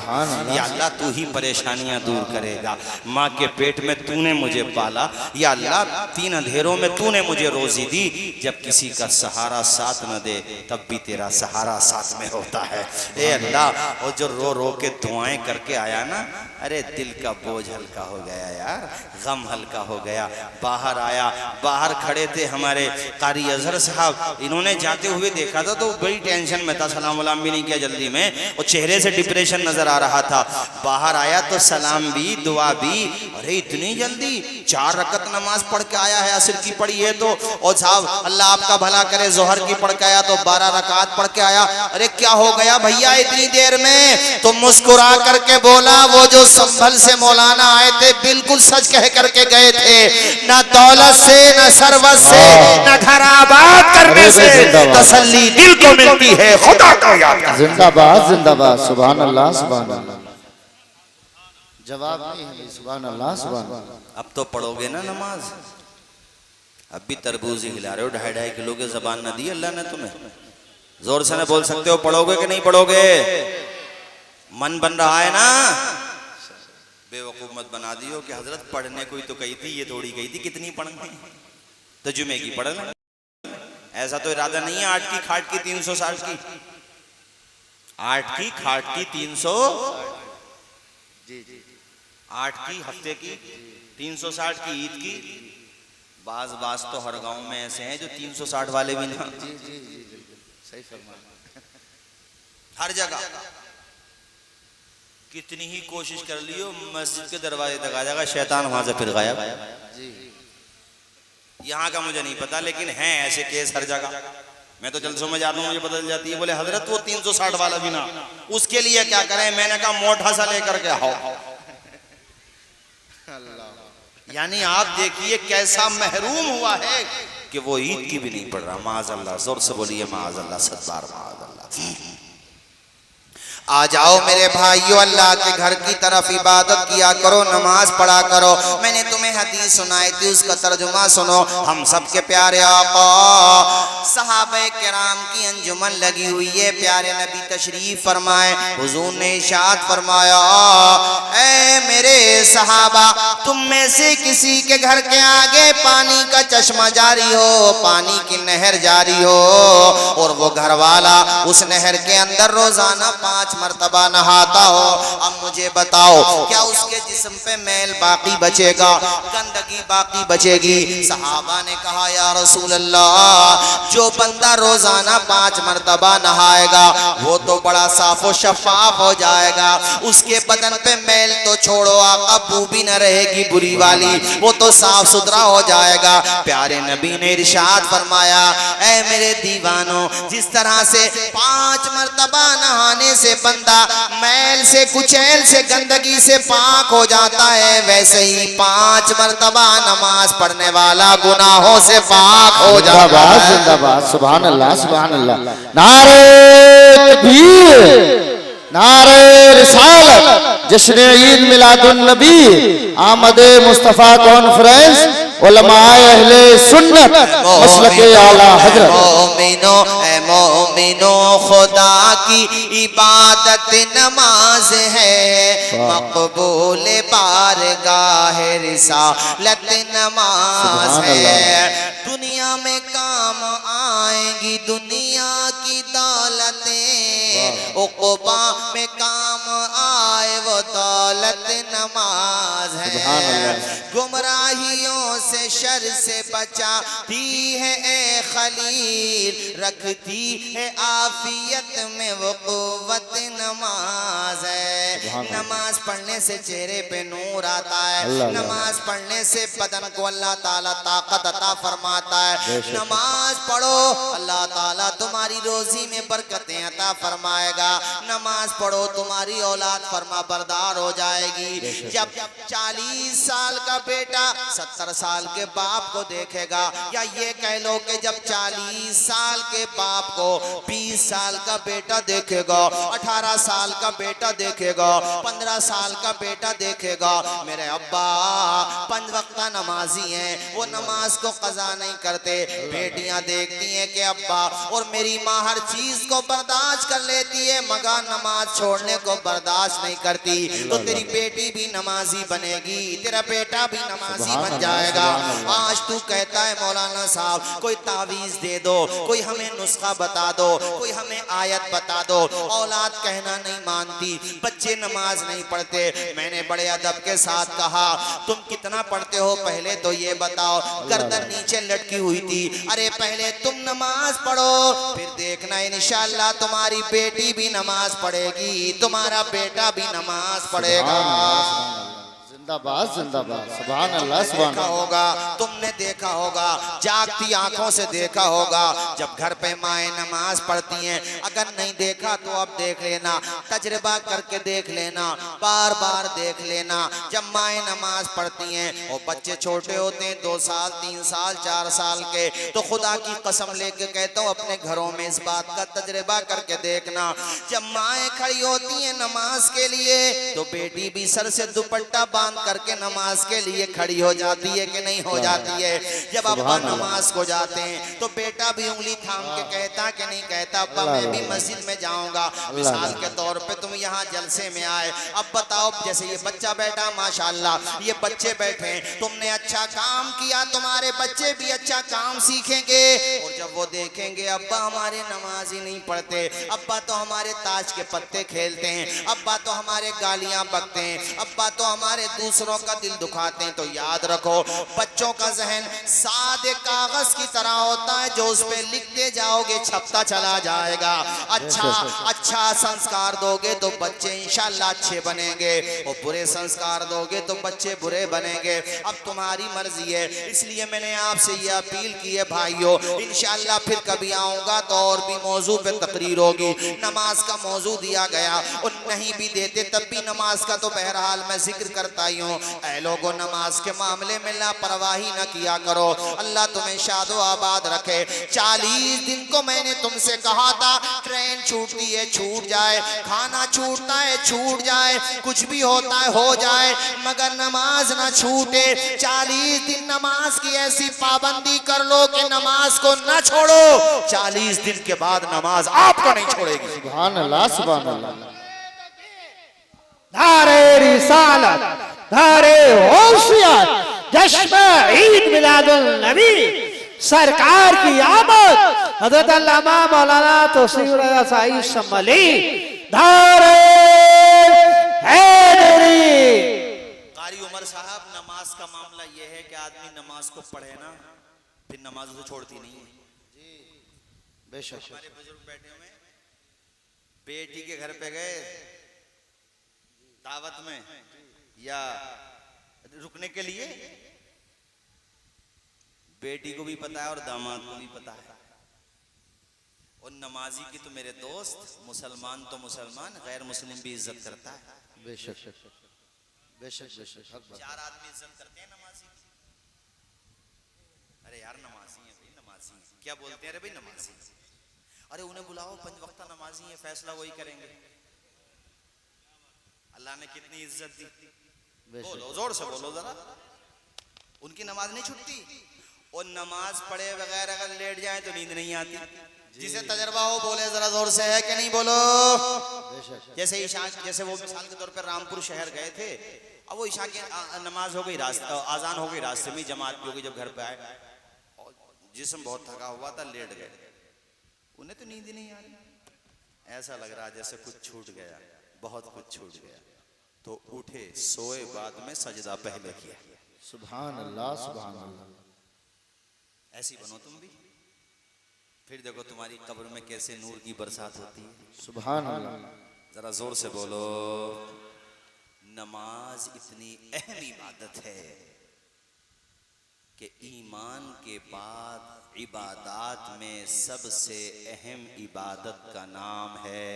या अल्लाह तू ही परेशानियां दूर करेगा। माँ के पेट में तूने मुझे पाला, या अल्लाह 3 अंधेरों में तूने मुझे रोजी दी। जब किसी का सहारा साथ न दे तब भी तेरा सहारा साथ में होता है। ए अल्लाह, और जो रो रो के दुआएं करके आया ना, अरे दिल का बोझ हल्का हो गया यार, गम हल्का हो गया। बाहर आया, बाहर खड़े थे हमारे कारी अजहर साहब, इन्होंने जाते हुए देखा था तो बड़ी टेंशन में था, सलाम वलाम भी नहीं किया जल्दी में, और चेहरे से डिप्रेशन नजर आ रहा था। बाहर आया तो सलाम भी, दुआ भी, अरे इतनी जल्दी 4 रकत नमाज पढ़ के आया है, असर की पढ़ी है तो, और साहब अल्लाह आपका भला करे, जोहर की पढ़ के आया तो 12 रकात पढ़ के आया। अरे क्या हो गया भैया इतनी देर में? तो मुस्कुरा करके बोला, वो जो संभल से मौलाना आए थे बिल्कुल सच कह करके गए थे, न दौलत से, न सरवत से, न घर आबाद करने से तसल्ली दिल को मिलती है, खुदा को याद कर। जिंदाबाद जिंदाबाद, सुभान अल्लाह सुभान अल्लाह। जवाब नहीं है, सुभान अल्लाह सुभान अल्लाह। अब तो पढ़ोगे ना नमाज, अब भी तरबूज ही खिला रहे हो, 2.5 किलो की जबान न दी अल्लाह ने तुम्हें, जोर से न बोल सकते हो पढ़ोगे कि नहीं पढ़ोगे? मन बन रहा है ना, बेवकूफ मत बना दियो कि हजरत पढ़ने कोई तो कही थी, ये थोड़ी कही थी कितनी पढ़नी, तो जुमे की पढ़ लें। ऐसा तो इरादा नहीं है 8 की खाट की 360 की, 8 की खाट की 300, 8 की हफ्ते की 360 की ईद की। बाज तो हर गांव में ऐसे हैं जो 360 वाले भी ना, सही फरमाया, हर जगह कितनी ही कोशिश कर लियो, मस्जिद के दरवाजे तक आ जाएगा शैतान, वहां से फिर गायब। यहाँ का मुझे नहीं पता, लेकिन हैं ऐसे केस हर जगह। मैं तो जलसों में जाता हूँ, मुझे बदल जाती है, बोले हजरत वो 360 वाला भी ना, उसके लिए क्या करें? मैंने कहा मोटा सा लेकर के आओ। यानी आप देखिए कैसा महरूम हुआ है कि वो ईद की भी नहीं पढ़ रहा। माज़अल्लाह, जोर से बोलिए माज़अल्लाह, 7 बार माज़अल्लाह। आ जाओ मेरे भाइयों, अल्लाह के घर की तरफ इबादत किया करो, नमाज पढ़ा करो। मैंने तुम्हें हदीस सुनाई थी, उसका तर्जुमा सुनो। हम सबके प्यारे आका सहाबे किराम की अंजुमन लगी हुई है, प्यारे नबी तशरीफ फरमाए, हुजूर ने इरशाद फरमाया, ऐ मेरे सहाबा, तुम में से किसी के घर के आगे पानी का चश्मा जारी हो, पानी की नहर जारी हो, और वो घर वाला उस नहर के अंदर रोजाना 5 मर्तबा नहाता हो, अब मुझे बताओ क्या उसके जिस्म पे मैल बाकी बचेगा, गंदगी बाकी बचेगी? सहाबा ने कहा या रसूल अल्लाह, जो बंदा रोजाना 5 मर्तबा नहाएगा वो तो बड़ा साफो शफाफ हो जाएगा, उसके बदन पे मैल तो छोड़ो आका, बू भी न रहेगी बुरी वाली, वो तो साफ सुथरा हो जाएगा। प्यारे नबी ने इरशाद फरमाया, ऐ मेरे दीवानों, जिस तरह से 5 मर्तबा नहाने से बंदा मैल से, कुचैल से, गंदगी से पाक हो जाता है, वैसे ही 5 मर्तबा नमाज पढ़ने वाला गुनाहों से पाक हो जाता है। जिंदाबाद, सुभान अल्लाह सुभान अल्लाह। नारे तकबीर, नारे रिसालत, जश्न ईद मिलादुन नबी, आमदे मुस्तफा कॉन्फ्रेंस, उलमाए अहले सुन्नत, मसलके आला हजरत। मोमिनो खुदा की इबादत नमाज है, मकबूल बारगाह रिसालत नमाज है। दुनिया में काम आएंगी दुनिया की दौलतें, उक़बा में काम आए वो दौलत नमाज है। गुमराहियों से शर से बचाती है ए खलील, रखती है आफियत में वो कुव्वत नमाज है। नमाज पढ़ने से चेहरे पे नूर आता है, नमाज पढ़ने से बदन को अल्लाह ताला ताकत अता फरमाता है। नमाज पढ़ो, अल्लाह ताला तुम्हारी रोजी में बरकतें अता फरमाएगा। नमाज पढ़ो, तुम्हारी औलाद फरमा बरदार हो जाएगी। जब 40 साल का बेटा 70 साल के बाप को देखेगा, या ये कह लो कि जब 40 साल के बाप को 20 साल का बेटा देखेगा, 18 साल का बेटा देखेगा, 15 साल का बेटा देखेगा, मेरे अब्बा 5 वक्त नमाजी हैं, वो नमाज को कज़ा नहीं करते। बेटियां देखती हैं कि अब्बा और मेरी माँ हर चीज को बर्दाश्त कर लेती है मगर नमाज छोड़ने को बर्दाश्त नहीं करती, तो तेरी बेटी भी नमाजी बनेगी, तेरा बेटा भी नमाजी बन जाएगा। आज तू कहता है मौलाना साहब कोई तावीज दे दो, कोई हमें नुस्खा बता दो, कोई हमें आयत बता दो। औलाद कहना नहीं मानती, बच्चे नमाज नहीं पढ़ते। मैंने बड़े अदब के साथ कहा तुम कितना पढ़ते हो पहले तो ये बताओ। गर्दन नीचे लटकी हुई थी। अरे पहले तुम नमाज पढ़ो, फिर देखना इंशाअल्लाह तुम्हारी बेटी भी नमाज पढ़ेगी, तुम्हारा बेटा भी नमाज पढ़ेगा। जिंदाबाद जिंदाबाद, सुभान अल्लाह सुभान देखा होगा, तुमने देखा होगा, जागती आंखों से देखा होगा, जब घर पे माए नमाज पढ़ती हैं। अगर नहीं देखा तो अब देख लेना, तजर्बा करके देख लेना, बार बार देख लेना। जब माए नमाज पढ़ती हैं और बच्चे छोटे होते हैं 2 साल 3 साल 4 साल के, तो खुदा की कसम लेके कहता हूँ अपने घरों में इस बात का तजर्बा करके देखना। जब माए खड़ी होती हैं नमाज के लिए, तो बेटी भी सर से दुपट्टा बांध करके नमाज के लिए खड़ी हो जाती है कि नहीं हो जाती है। जब अब्बा नमाज को जाते हैं तो बेटा भी उंगली थाम के कहता कि नहीं कहता अब्बा मैं भी मस्जिद में जाऊंगा। मिसाल के तौर पे तुम यहाँ जलसे में आए, अब बताओ जैसे ये बच्चा बैठा माशाल्लाह, ये बच्चे बैठे, तुमने अच्छा काम किया, तुम्हारे बच्चे भी अच्छा काम सीखेंगे। और जब वो देखेंगे अब्बा हमारे नमाज ही नहीं पढ़ते, अब्बा तो हमारे ताज के पत्ते खेलते हैं, अब्बा तो हमारे गालियां बकते हैं, अब्बा तो हमारे दूसरों का दिल दुखाते हैं, तो याद रखो बच्चों का जहन सादे कागज की तरह होता है, जो उस पे लिखते जाओगे छपता चला जाएगा। अच्छा संस्कार दोगे तो बच्चे इंशाल्लाह अच्छे बनेंगे, और बुरे संस्कार दोगे तो बच्चे बुरे बनेंगे। अब तुम्हारी मर्जी है, इसलिए मैंने आपसे ये अपील की है भाइयों, इंशाल्लाह फिर कभी आऊंगा तो और भी मौजू पे तकरीर होगी। नमाज का मौजू दिया गया और नहीं भी देते तब भी नमाज का तो बहरहाल मैं जिक्र करता ही हूँ। ऐ लोगों नमाज के मामले में लापरवाही न किया करो, अल्लाह तुम्हें शादो आबाद रखे। 40 दिन को मैंने तुमसे कहा था ट्रेन छूटती है छूट जाए, खाना छूटता है छूट जाए, कुछ भी होता है हो जाए, मगर नमाज ना छूटे। 40 दिन नमाज की ऐसी पाबंदी कर लो कि नमाज को ना छोड़ो, 40 दिन के बाद नमाज आपको नहीं छोड़ेगी। सुभान अल्लाह सुभान अल्लाह। नारे रिसालत, नारे होशियार, जश्न ईद मिलादुल नबी, सरकार की आमद, हज़रत अल्लामा मौलाना तौसीफ रज़ा साईं शम्मली, नारे हैदरी। कारी उमर साहब, नमाज का मामला यह है कि आदमी नमाज को पढ़े ना, फिर नमाज तो छोड़ती नहीं है। बेशक हमारे बुजुर्ग बैठे हुए, बेटी के घर पे गए दावत में या रुकने के लिए, बेटी को भी पता है और दामाद को भी पता है, और नमाजी की तो मेरे दोस्त, मुसलमान तो मुसलमान, गैर मुस्लिम भी इज्जत करता है। बेशक बेशक बेशक। 4 आदमी इज्जत करते हैं नमाजी की। अरे यार नमाजी है भाई, नमाजी है, क्या बोलते हैं? अरे भाई नमाजी, अरे उन्हें बुलाओ 5 वक्त नमाजी है, फैसला वही करेंगे। अल्लाह ने कितनी इज्जत दी, बोलो जोर से बोलो जरा। उनकी नमाज नहीं छूटती, और नमाज पढ़े बगैर अगर लेट जाए तो नींद नहीं आती। जिसे तजर्बा हो बोले जरा जोर से, है कि नहीं बोलो। जैसे ईशा, जैसे वो मिसाल के तौर पर रामपुर शहर गए थे, अब वो ईशा की नमाज हो गई, रास्ते आजान हो गई, रास्ते में जमात भी हो गई। जब घर पे आए और जिस्म बहुत थका हुआ था, लेट गए, उन्हें तो नींद ही नहीं आ रही, ऐसा लग रहा जैसे कुछ छूट गया, बहुत कुछ छूट गया। तो उठे, सोए, बाद में सजदा पहले किया। सुभान अल्लाह, सुभान अल्लाह। ऐसी बनो तुम भी, फिर देखो तुम्हारी कब्र में कैसे नूर की बरसात होती है। सुभान अल्लाह। जरा जोर से बोलो। नमाज इतनी अहम इबादत है कि ईमान के बाद इबादत में सबसे अहम इबादत का नाम है,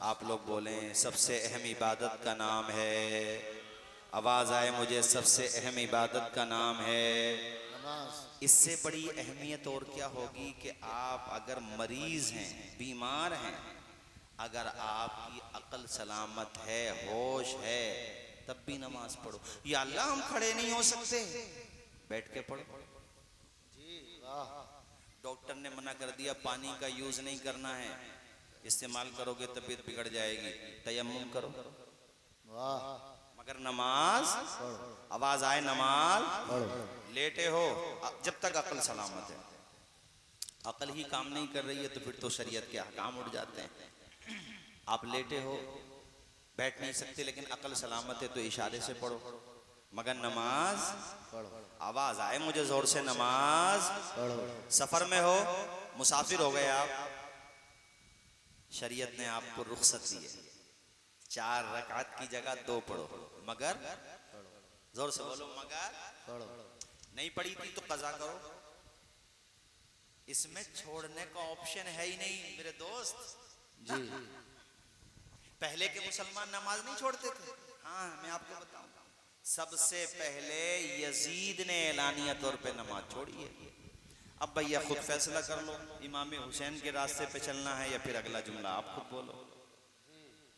आप लोग बोलें, सबसे अहम इबादत का नाम है। आवाज आए मुझे, सबसे अहम इबादत का नाम है। इससे बड़ी अहमियत और क्या होगी कि आप अगर मरीज हैं, बीमार हैं, अगर आपकी अकल सलामत है, होश है, तब भी नमाज पढ़ो। या अल्लाह हम खड़े नहीं हो सकते, बैठ के पढ़ो। डॉक्टर ने मना कर दिया पानी का यूज नहीं करना है, इस्तेमाल करोगे तबीयत बिगड़ जाएगी, तयम्मुम करो। मगर नमाज, आवाज आए, नमाज लेटे हो जब तक अकल सलामत है। अकल ही काम नहीं कर रही है तो फिर तो शरीयत के अहकाम उड़ जाते हैं। आप लेटे हो, बैठ नहीं सकते, लेकिन अकल सलामत है तो इशारे से पढ़ो। मगर नमाज, आवाज आए मुझे जोर से, नमाज सफर में हो, मुसाफिर हो गए आप, शरीयत ने आपको रुख्सत दी है, 4 रकात की जगह 2 पढ़ो। मगर जोर से बोलो, मगर नहीं पढ़ी थी तो कज़ा करो। इसमें छोड़ने का ऑप्शन है ही नहीं मेरे दोस्त जी। पहले के मुसलमान नमाज नहीं छोड़ते थे। हाँ, मैं आपको बताऊं, सबसे पहले यजीद ने एलानिया तौर पे नमाज छोड़ी है। अब भैया खुद फैसला कर लो, इमाम हुसैन के रास्ते पे चलना है या फिर अगला जुमला आप खुद बोलो।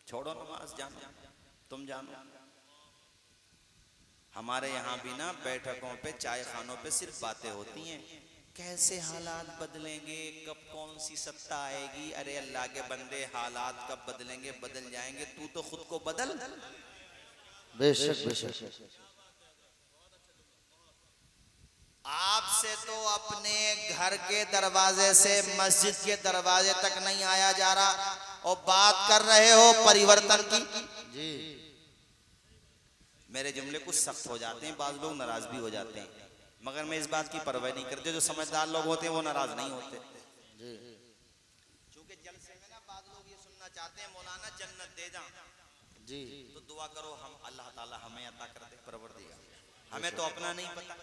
छोड़ो नमाज, जानो, तुम जानो। हमारे यहाँ भी ना बैठकों पे, चाय खानों पे सिर्फ बातें होती हैं, कैसे हालात बदलेंगे, कब कौन सी सत्ता आएगी। अरे अल्लाह के बंदे, हालात कब बदलेंगे, बदल जाएंगे, तू तो खुद को बदल। बेशक बेशक। आपसे तो अपने घर के दरवाजे से मस्जिद के दरवाजे तक नहीं आया जा रहा और बात कर रहे हो परिवर्तन की जी। मेरे जुमले कुछ सख्त हो जाते हैं, बाज लोग नाराज भी हो जाते हैं, मगर मैं इस बात की परवाह नहीं करते। जो समझदार लोग होते हैं वो नाराज नहीं होते। क्योंकि जलसे में ना बाज लोग ये सुनना चाहते हैं, मौलाना जन्नत दे जा जी, तो दुआ करो हम अल्लाह ताला हमें अता कर दे परवरदिगार। हमें तो अपना नहीं पता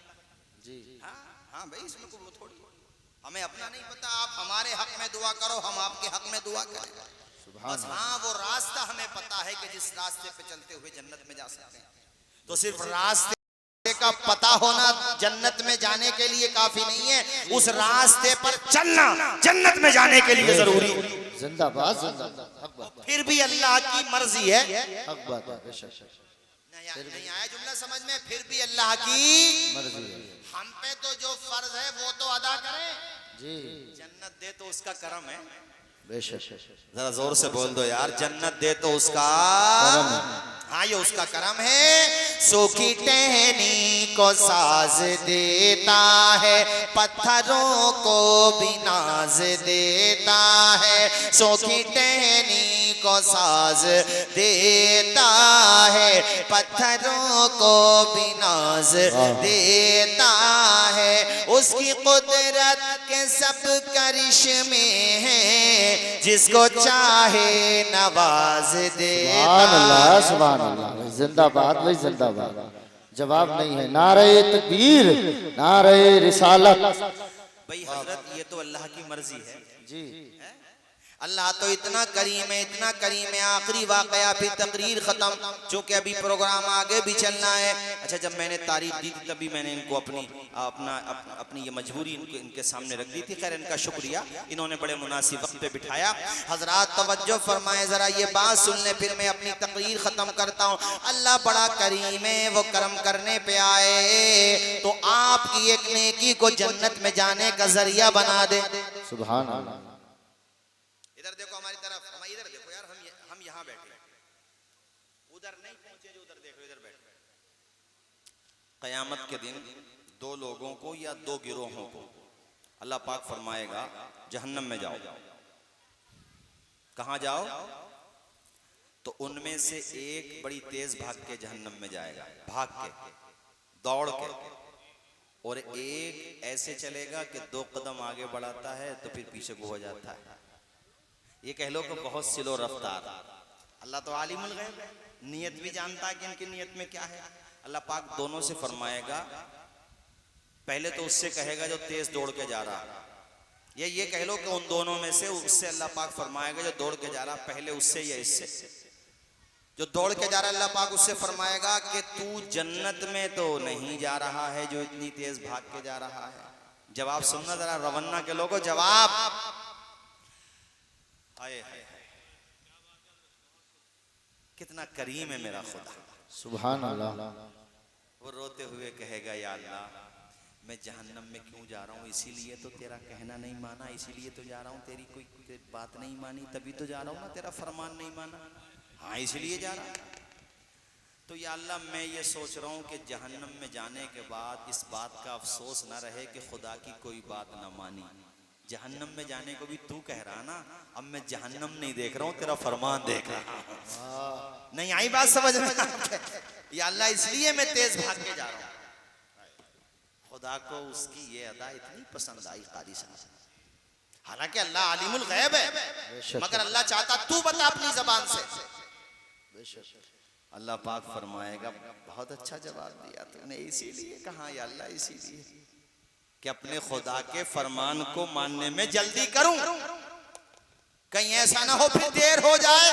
जी। हाँ भाई, इसमें कोई वो थोड़ी, हमें अपना नहीं पता। आप हमारे हक में दुआ करो, हम आपके हक में दुआ करें। बस हाँ, वो रास्ता हमें पता है कि जिस रास्ते पे चलते हुए जन्नत में जा सकते हैं। तो सिर्फ रास्ते का पता होना जन्नत में जाने के लिए काफी नहीं है, उस रास्ते पर चलना जन्नत में जाने के लिए जरूरी है। जिंदाबाद जिंदाबाद। फिर भी अल्लाह की मर्जी है। हक बात है, बेशक। नहीं आया जुमला समझ में? फिर भी अल्लाह की मर्जी है। हम पे तो जो फर्ज है वो तो अदा करें जी। जन्नत दे तो उसका करम है। बेशक। जरा जोर से बोल दो यार, जन्नत दे तो उसका करम है। हाँ, ये उसका करम है। सूखी टहनी को साज देता है, पत्थरों को भी नाज देता है। सूखी टहनी को साज देता है, पत्थरों को भी नाज देता है। उसकी कुदरत के सब करिश्मे हैं, जिसको चाहे नवाज देता। सुभान अल्लाह, सुभान अल्लाह। जिंदाबाद भाई, जिंदाबाद। जवाब नहीं है। नारे तकबीर, नारे रिसालत। भाई हजरत, ये तो अल्लाह की मर्जी है जी। अल्लाह तो इतना करीम है, इतना करीम है। आखिरी वाकया फिर तकरीर खत्म, चूंकि अभी प्रोग्राम आगे भी चलना है। अच्छा, जब मैंने तारीफ दी थी तभी मैंने इनको अपनी ये मजबूरी इनके सामने रख दी थी। खैर, इनका शुक्रिया, इन्होंने बड़े मुनासिब वक्त पे बिठाया। हजरात तवज्जो फरमाए, जरा ये बात सुन ले, फिर मैं अपनी तकरीर खत्म करता हूँ। अल्लाह बड़ा करीम है, वो करम करने पे आए तो आपकी एक नेकी को जन्नत में जाने का जरिया बना दे। सुभान अल्लाह। इधर देखो हमारी तरफ, हम इधर देखो यार, हम यहाँ बैठे, उधर नहीं पहुंचे जो उधर देखो, इधर बैठे। कयामत के दिन 2 लोगों को या 2 गिरोहों को अल्लाह पाक फरमाएगा जहन्नम में जाओ। कहां जाओ? तो उनमें से एक बड़ी तेज भाग के जहन्नम में जाएगा, भाग के, दौड़ के, और एक ऐसे चलेगा कि 2 कदम आगे बढ़ाता है तो फिर पीछे को हो जाता है। ये कह लो कि बहुत स्लो रफ्तार। अल्लाह तो आलिमुल गैब है, नियत भी जानता है कि इनकी नियत में क्या है। अल्लाह पाक दोनों से फरमाएगा, पहले तो उससे कहेगा जो तेज दौड़ के जा रहा है, ये कह लो कि उन दोनों में से उससे अल्लाह पाक फरमाएगा जो दौड़ के जा रहा, पहले उससे या इससे। जो दौड़ के जा रहा है अल्लाह पाक उससे फरमाएगा कि तू जन्नत में तो नहीं जा रहा है जो इतनी तेज भाग के जा रहा है। जवाब सुनना जरा रवन्ना के लोगों, जवाब। हाय हाय, कितना करीम है मेरा खुदा, सुभान अल्लाह। वो रोते हुए कहेगा, या अल्लाह मैं जहन्नम में क्यों जा रहा हूँ? इसीलिए तो तेरा कहना नहीं माना, इसीलिए तो जा रहा हूँ, तेरी कोई बात नहीं मानी तभी तो जा रहा हूँ ना, तेरा फरमान नहीं माना, हाँ इसलिए जा रहा हूँ। तो या अल्लाह मैं ये सोच रहा हूँ कि जहन्नम में जाने के बाद इस बात का अफसोस ना रहे कि खुदा की कोई बात ना मानी। जहन्नम में जाने को भी तू कह रहा ना, अब मैं जहन्नम नहीं देख रहा हूँ, तेरा फरमान देख रहा हूँ। नहीं आई बात समझ में? या अल्लाह इसलिए मैं तेज भाग के जा रहा हूँ। खुदा को उसकी ये अदा इतनी पसंद आई कारी साहब। हालांकि अल्लाह आलिमुल गैब है, मगर अल्लाह चाहता तू बता अपनी जबान से। अल्लाह पाक फरमाएगा, बहुत अच्छा जवाब दिया तूने, इसीलिए कहा या अल्लाह, इसीलिए कि अपने खुदा के फरमान को मानने में जल्दी करूं, कहीं ऐसा ना हो फिर देर हो जाए।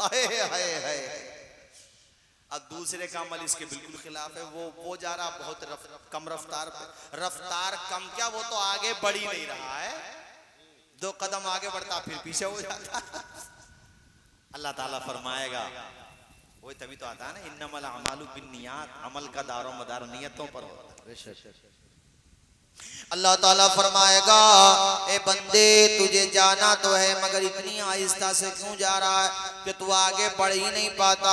हाय हाय हाय। अब दूसरे का अमल इसके बिल्कुल खिलाफ है। वो जा रहा बहुत कम रफ्तार पे, रफ्तार कम क्या, वो तो आगे बढ़ ही नहीं रहा है, 2 कदम आगे बढ़ता फिर पीछे हो जाता। अल्लाह ताला फरमाएगा, वो तभी तो आता है ना, इन्नमल अमालु बिन्नियात, अमल का दारो मदार नियतों पर होता है। अल्लाह ताला फरमाएगा, ए बंदे तुझे जाना तो है मगर इतनी आहिस्ता से क्यों जा रहा है कि तू आगे बढ़ ही नहीं पाता।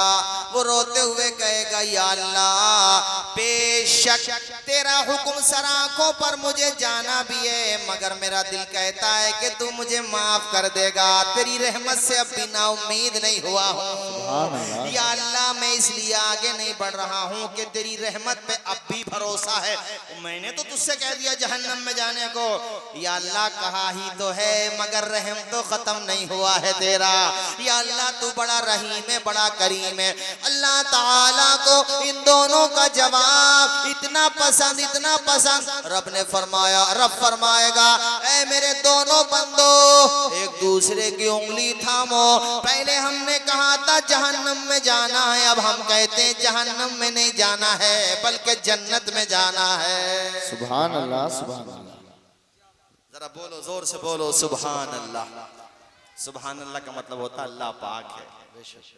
वो रोते हुए कहेगा, या अल्लाह बेशक तेरा हुक्म सर आंखों पर मुझे जाना भी है, मगर मेरा दिल कहता है कि तू मुझे माफ कर देगा, तेरी रहमत से अब भी ना उम्मीद नहीं हुआ हूँ। या अल्लाह मैं इसलिए आगे नहीं बढ़ रहा हूँ कि तेरी रहमत पे अब भी भरोसा है। मैंने तो तुझसे कह दिया जहन्नम में जाने को, या अल्लाह कहा ही तो है मगर रहम तो खत्म नहीं हुआ है तेरा। या अल्लाह तू बड़ा रहीम है, बड़ा करीम है। अल्लाह ताला को इन दोनों का जवाब इतना पसंद, इतना पसंद, रब ने फरमाया, रब फरमाएगा, ऐ मेरे दोनों बंदो एक दूसरे की उंगली थामो। पहले हमने कहा था जहन्नम में जाना है, अब हम कहते हैं जहन्नम में नहीं जाना है बल्कि जन्नत में जाना है। सुभान अल्लाह, सुभान अल्लाह। जरा बोलो, जोर से बोलो सुभान अल्लाह। सुभान अल्लाह का मतलब होता है अल्लाह पाक है,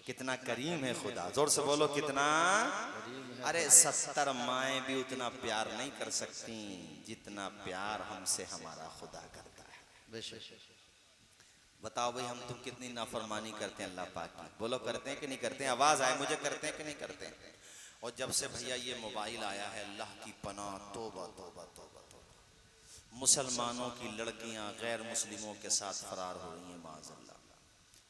कितना करीम है खुदा। जोर से बोलो कितना। अरे 70 माएँ भी उतना प्यार नहीं कर सकती जितना प्यार हमसे हमारा खुदा करता है। बताओ भाई, हम तुम कितनी नाफरमानी करते हैं अल्लाह पाक की? बोलो करते हैं कि नहीं करते हैं? आवाज आए मुझे, करते हैं कि नहीं करते हैं? और जब से भैया ये मोबाइल आया है, अल्लाह की पनाह, तौबा तौबा तौबा तौबा, मुसलमानों की लड़कियां गैर मुस्लिमों के साथ फरार हो रही हैं माज़अल्लाह।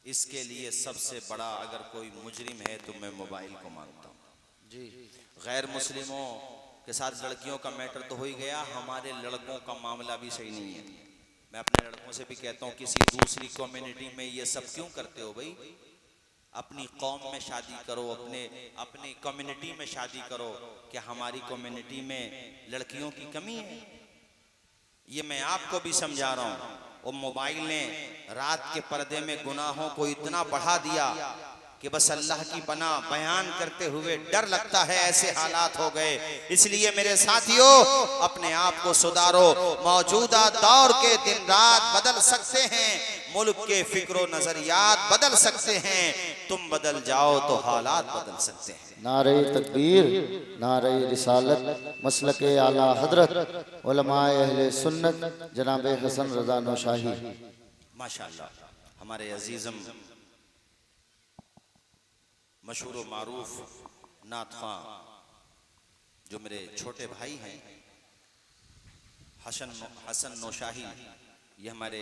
इसके लिए सबसे बड़ा अगर कोई मुजरिम है तो मैं मोबाइल को मानता हूँ जी। गैर मुस्लिमों के साथ लड़कियों का मैटर तो हो ही गया, हमारे लड़कों का मामला भी सही नहीं है। मैं अपने लड़कों से भी कहता हूँ, किसी दूसरी कम्युनिटी में ये सब क्यों करते हो भाई? अपनी कौम में शादी करो, अपनी कम्युनिटी में शादी करो। क्या हमारी कम्युनिटी में लड़कियों की कमी है? ये मैं आपको भी समझा रहा हूँ। और मोबाइल ने रात के पर्दे में गुनाहों को इतना बढ़ा दिया कि बस अल्लाह की पनाह बयान करते हुए डर लगता है, ऐसे हालात हो गए। इसलिए मेरे साथियों, अपने आप को सुधारो। मौजूदा दौर के दिन रात बदल सकते हैं, मुल्क के फिक्रो नजरियात बदल सकते हैं, तुम बदल जाओ तो हालात बदल सकते हैं। नारे तकबीर, नारे रिसालत, मसलके आला हजरत उलमाए अहले सुन्नत जनाब हसन रजा नौशाही। माशाअल्लाह, हमारे अजीजम मशहूर मारूफ नात ख़्वां जो मेरे छोटे भाई हैं, हसन नौशाही, ये हमारे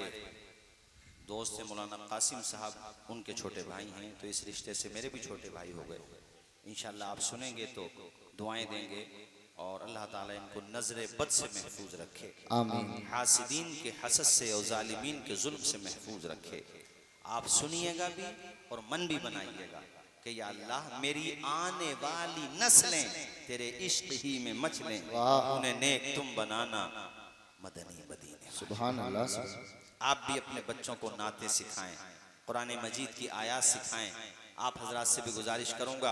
दोस्त है मौलाना कासिम साहब, उनके छोटे भाई हैं, तो इस रिश्ते से मेरे भी छोटे भाई हो गए। इंशाल्लाह आप सुनेंगे तो दुआएं देंगे और अल्लाह ताला इनको नजर बद से महफूज रखे, आमीन। हासिदीन के हसद से और जालिमीन के जुल्म से महफूज रखे। आप सुनिएगा भी और मन भी बनाइएगा कि या अल्लाह मेरी आने वाली नस्लें तेरे इश्क ही में मचलें, उन्हें नेक तुम बनाना मदनी मदीने। सुभान अल्लाह, सुभान। आप भी अपने बच्चों को नाते सिखाएं, कुरान मजीद की आयात सिखाएं। आप हजरात से भी गुजारिश करूंगा,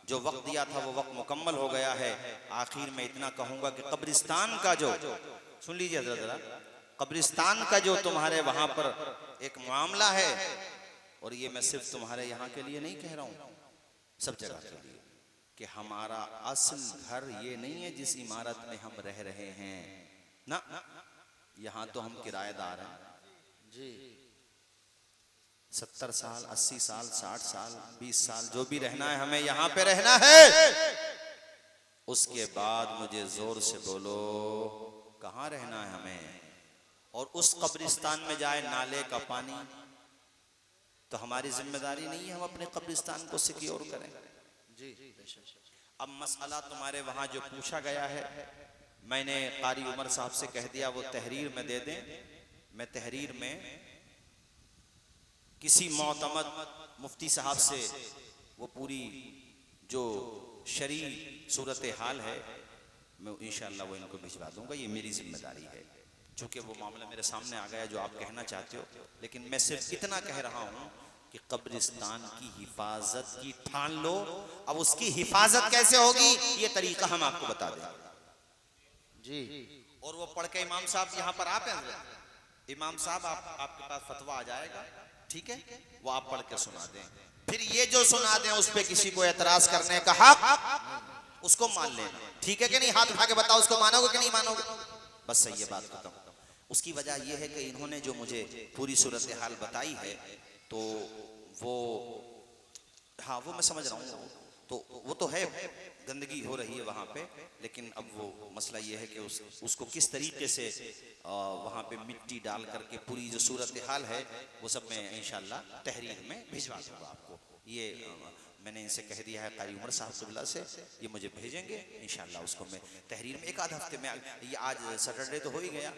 जो वक्त दिया था वो वक्त मुकम्मल हो गया है। आखिर में इतना कहूंगा कि कब्रिस्तान का जो, सुन लीजिए जरा, कब्रिस्तान का जो तुम्हारे वहां पर एक मामला है, और ये मैं सिर्फ तुम्हारे यहाँ के लिए नहीं कह रहा हूँ, सब जगह के लिए, कि हमारा असल घर ये नहीं है जिस इमारत में हम रह रहे हैं ना, यहाँ तो हम किराएदार हैं जी। 70 साल, 80 साल, 60 साल, 20 साल, जो भी रहना है हमें यहाँ पे रहना है। उसके बाद मुझे जोर से बोलो कहाँ रहना है हमें। और उस कब्रिस्तान में जाए नाले का पानी, तो हमारी जिम्मेदारी नहीं है हम अपने कब्रिस्तान को सिक्योर करें जी। अब मसला तुम्हारे वहां जो पूछा गया है, मैंने कारी उमर साहब से कह दिया वो तहरीर में दे दें। मैं तहरीर में किसी मोतमद मुफ्ती साहब से वो पूरी जो शरी सूरत हाल है, मैं इंशाअल्लाह वो इनको भिजवा दूंगा। ये मेरी जिम्मेदारी है, चूँकि वो मामला मेरे सामने आ गया जो आप कहना चाहते हो। लेकिन मैं सिर्फ इतना कह रहा हूँ कि कब्रिस्तान की हिफाजत की ठान लो। अब उसकी हिफाजत कैसे होगी ये तरीका हम आपको बता दें जी। और वो पढ़ के इमाम साहब यहाँ पर आप हैं, इमाम साहब आपके पास फतवा आ जाएगा, ठीक है, वो आप पढ़ के सुना दें। फिर ये जो सुना दें उस पे किसी को एतराज करने का हक, उसको मान लेना, ठीक है कि नहीं? हाथ उठा के बताओ उसको मानोगे कि नहीं मानोगे? बस सही है, बात खत्म। उसकी वजह यह है कि इन्होंने जो मुझे पूरी सूरत हाल बताई है, तो वो, हाँ वो मैं समझ रहा हूँ, तो वो तो है, गंदगी हो रही है वहाँ पे, लेकिन अब वो मसला ये है कि उसको किस तरीके से वहाँ पे मिट्टी डाल करके पूरी जो सूरत हाल है वो सब मैं इंशाल्लाह तहरीर में भिजवा दूँगा आपको। ये मैंने इनसे कह दिया है कारी उमर साहब सुबला से, ये मुझे भेजेंगे इंशाल्लाह। उसको मैं तहरीर में एक आध हफ्ते में, ये आज सैटरडे तो हो ही गया,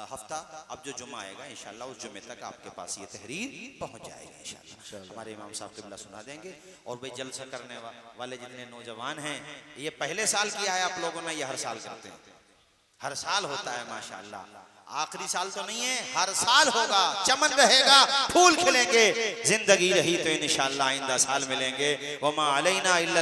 हफ्ता, अब जो जुम्मा आएगा इंशाल्लाह उस जुम्मे तक आपके पास ये तहरीर पहुंच जाएगी इंशाल्लाह। हमारे इमाम साहब किबला सुना देंगे। और भाई जलसा करने वाले जितने नौजवान हैं, ये पहले साल किया है आप लोगों ने, ये हर साल करते हैं, हर साल होता है माशाल्लाह। आखिरी साल तो नहीं है, हर साल होगा, चमन रहेगा, फूल खिलेंगे, जिंदगी रही तो इंशाल्लाह आइंदा साल मिलेंगे। वमा अलैना इल्ला